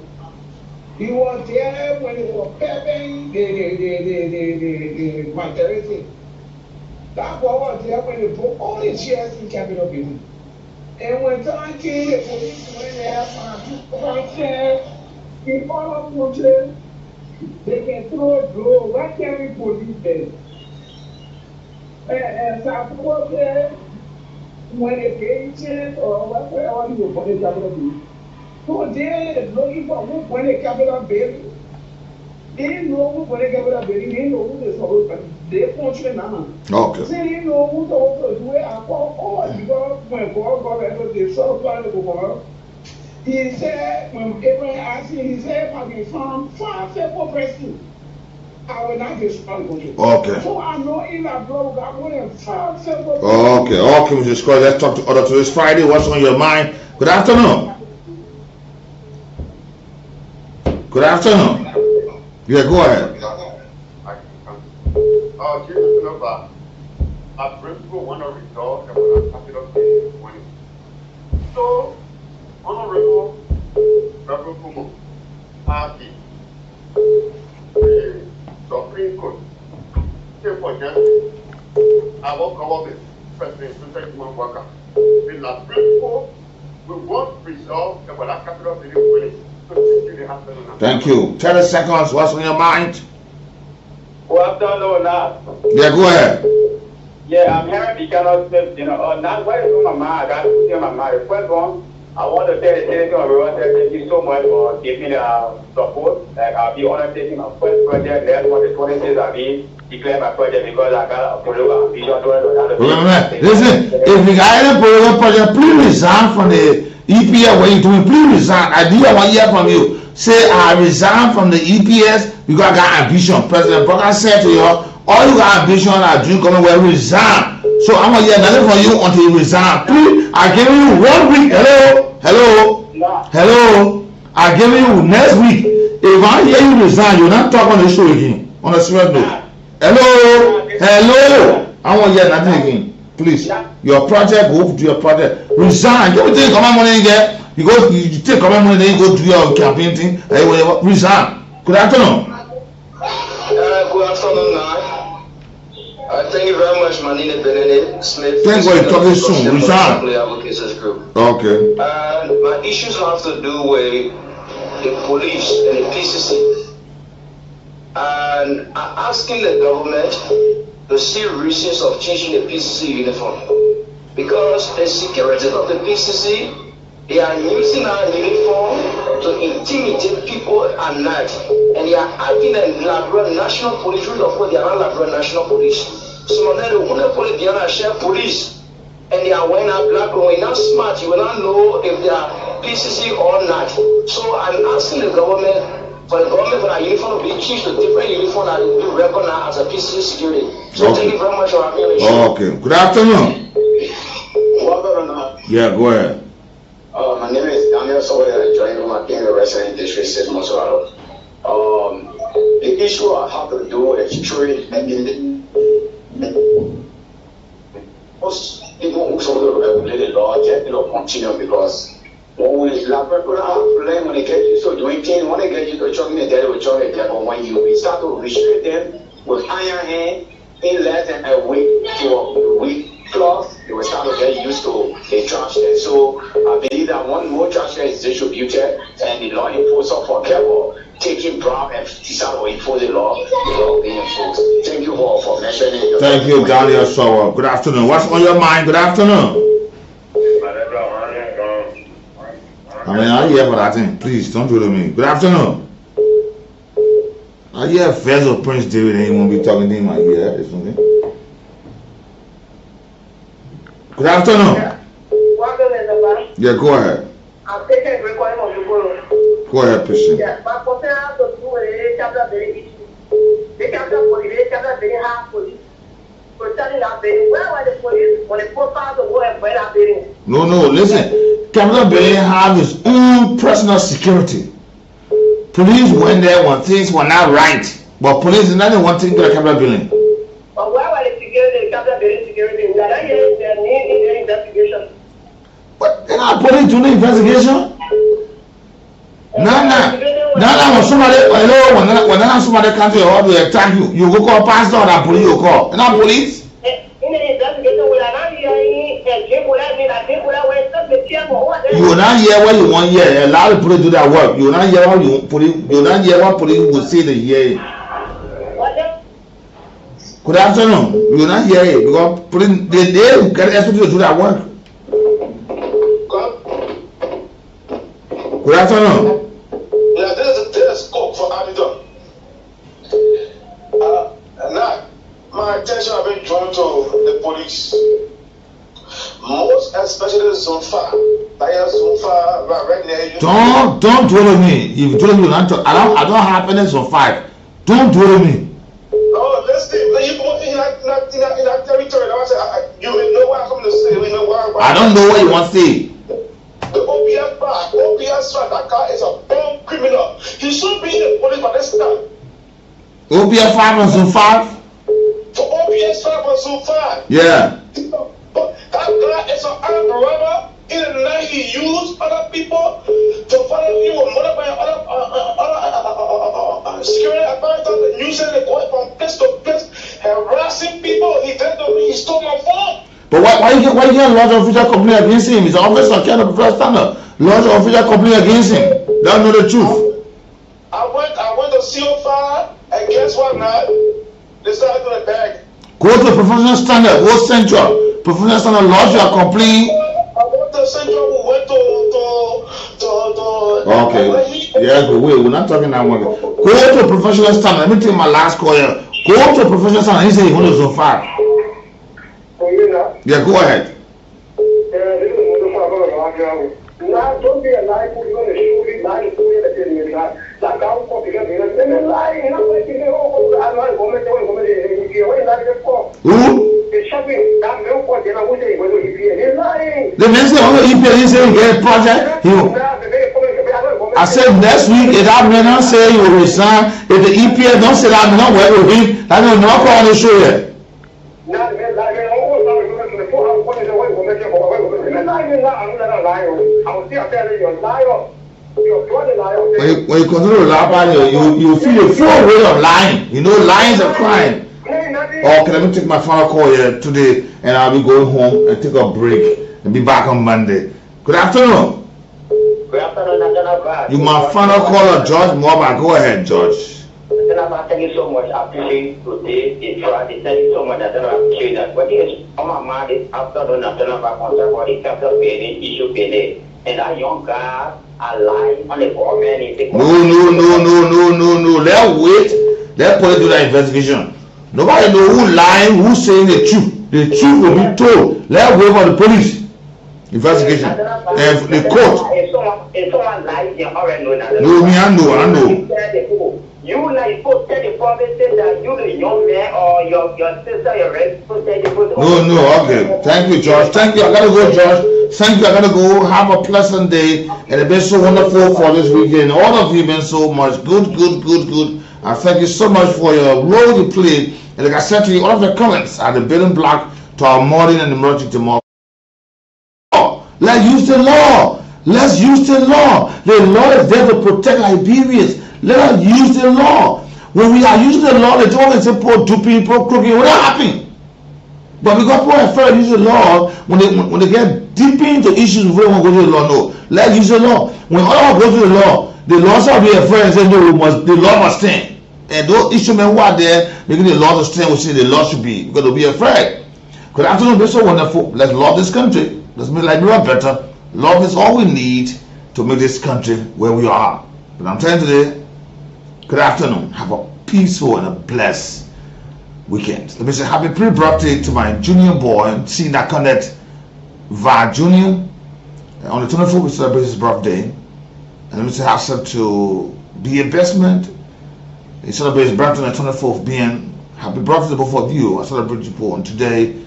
He was there when they were prepping the material. That boy was there when they broke all the chairs in capital building. And when time came, the police went there in all of Montreal, they can throw a blow. Why can't we police them? And South there, when they pay chance or whatever, you will put the capital building. So they're looking for who when the capital building. They didn't know who when the capital building, they didn't know who they supposed to they function now. Okay. They didn't know who supposed to do it. I called because when God got into the sort plan to go, he said, when Abraham asked him, he said, if I can find 5 faithful persons, I will not respond to you. Okay. So I know in that blog, I wouldn't find several. Okay, Mr. Scott, let's talk to other to this Friday. What's on your mind? Good afternoon. Good afternoon. Yeah, go ahead. Jesus number. I bring people one of the dogs and when I pass it up to morning. So, Honorable Reverend Kumo, Party, the Supreme Court, came for justice. I will cover this President Susan Human Worker. The last principle, we won't resolve the capital of the police. Thank you. 30 seconds. What's on your mind? Good afternoon, now. Yeah, go ahead. Yeah, I'm here because, now what is on my mind? I got to say my mind. First one, I want to say the citizen of Rwanda, thank you so much for giving support. Like, I'll be undertaking my first project. That's what the 20 days I'll be declaring my project because I got a political vision. Listen, if you got any political project, please resign from the EPS. What you doing? Please resign. I do want to hear from you. Say, I resign from the EPS because I got ambition. President Brogan said to you, all you got ambition are dream coming where resign. So I'm going to hear nothing from you until you resign. Please, I give you 1 week. Hello. I give you next week. If I hear you resign, you'll not talk on the show again. On a serious note. Hello. I won't hear nothing again. Please. Your project, go to your project. Resign. Give me take my money again. You take my money, then you go do your campaign thing. Resign. Good afternoon. Good afternoon, man. Thank you very much, my name is Benedict Smith. Thanks for talking soon. Resign. Okay. My issues have to do with the police and the PCC. And I'm asking the government to see reasons of changing the PCC uniform. Because the security of the PCC, they are using our uniform to intimidate people at night. And they are acting like Labrador National Police, which of course they are not Labrador National Police. So now they want to police, they are share police. And they are wearing a black, when you're not smart, you will not know if they are PCC or not. So I'm asking the government, for our uniform to be changed to different uniform that will be recognized as a PCC security. So thank you very much for having me. Okay. Good afternoon. Yeah, go ahead. My name is Nathaniel. Somebody that joined my being a resident district 6 months ago. The issue I have to do is trade and most people who sort of regulated law get continue because when we learn when they get you so doing things, when they get you to join me, they will join it. But when you start to restrict them with iron hand in less than a week to a week plus, they will start to get used to the transfer. So I believe that one more transfer is distributed and the law enforcer for careful taking bribe and decide to enforce the law being enforced. Thank you for mentioning. Thank you, Daniel Sower. Good afternoon. What's on your mind? Good afternoon. I hear what I think. Please don't do it to me. Good afternoon. I hear Vessel Prince David and he won't be talking to him. I hear that. Something. Good afternoon. Yeah, go ahead. I'm taking a requirement to go. Go ahead, Christian. Yeah, but for now, to do a chapter very issue. They chapter police, they chapter very hard police. For telling that very where were the police when they put out the war and where are they? No, listen. Capital Building have his own personal security. Police went there when things were not right. But police is not the one thing to the Capital Building. But where were the security, Capital Building security? We are not hearing their name in their investigation. But they're not police doing the investigation? No, when somebody comes to your house to attack you, you go call pastor or that police you call. They're not police. In the investigation, we are not hearing you will not hear what you want to hear. Allow the police to do that work. You will not hear what police will say to hear it. Good afternoon. You will not hear it because police they get expected to do that work. Good afternoon. Yeah, there's scope for Abidjan. Now, my attention has been drawn to the police. Most especially Zone 5. Right there. Don't dwell on me. If you dwell on me, I don't have any Zone 5. Don't dwell on me. that territory. I say, you know what I'm coming to say. We know what I don't know what you want to say. The OPS bar, OPS bar, that guy is a bomb criminal. He should be in the police by this time. OPS 5 and Zone 5? For OPS 5 and Zone 5. Yeah. But that guy is an armed robber. In the night, he used other people to follow him or modify other security apparatus, using the going from place to place, harassing people. He did to me, he stole my phone. But why you get lodge official complaint against him? He's an officer, kind of first standard. Lodge official complaint against him. Don't know the truth. I went to CO5, and guess what now? They started to the bag. Go to professional standard, go central. Professional standard, lodge your complaint. I went to central, we went to Okay. Yes, but wait, we're not talking that one. Go to professional standard. Let me take my last call here. Go to professional standard. He said he wants to Zone 5. Yeah, go ahead. Now, don't be a lie, you're going to show me lying to me that you're like, I'm copying it. They're lying, I'm not going to Who? They're shopping, that milk pot, they're not going to they're lying. The man said, oh, EPA, he said he get a project. I said next week, if that man don't say he will resign, if the EPA don't say that man don't work with him, that man not on the show yet. When you continue to lie about you feel the full weight of lying. You know, lying is a crime. Okay, let me take my final call here today, and I'll be going home and take a break and be back on Monday. Good afternoon. Good afternoon, You my final caller, George Moba. Go ahead, George. Thank you so much. I appreciate today the trial. Thank you so much. I don't appreciate that. What is on my mind is after the national concern for the capital payment issue payment, and that young guy are lying on the government. No. Let's wait. Let police do that investigation. Nobody know who lying, who saying the truth. The truth will be told. Let's wait for the police investigation and the court. If someone lies, you already know that. No, me, I know. You like supposed to tell the province that you the young man or your sister, your rest supposed to tell the No, okay. Thank you, George. Thank you. I gotta go, George. Thank you. I gotta go. Have a pleasant day. And it's been so wonderful for this weekend. All of you been so much good. And thank you so much for your role you played. And like I said to you, all of your comments are the building block to our morning and emerging tomorrow. Let's use the law. Let's use the law. The law is there to protect Liberians. Let us use the law. When we are using the law, they always say poor duping, poor crooking. What happened? But because people are afraid to use the law, when they get deep into issues before they want to go to the law, no. Let's use the law. When all go to the law shall be afraid and say, no, the law must stand. And those issues who are there, making the law to stand, we say the law should be, because they'll be afraid. Good afternoon, be so wonderful. Let's love this country. Let's make Liberia better. Love is all we need to make this country where we are. But I'm telling you today, good afternoon. Have a peaceful and a blessed weekend. Let me say happy pre-birthday to my junior boy, Senior Connect Va Junior. On the 24th, we celebrate his birthday. And let me say happy to be investment. He celebrates his birthday on the 24th. Being happy birthday to both of you. I celebrate you on today,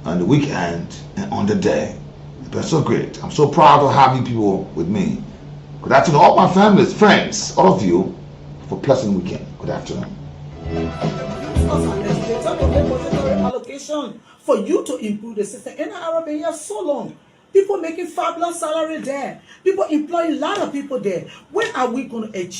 on the weekend, and on the day. It's been so great. I'm so proud to have you people with me. Good afternoon, all my families, friends, all of you. For a pleasant weekend. Good afternoon. Allocation for you to improve the system. In Arab been here so long. People making fabulous salary there. People employing a lot of people there. When are we going to achieve?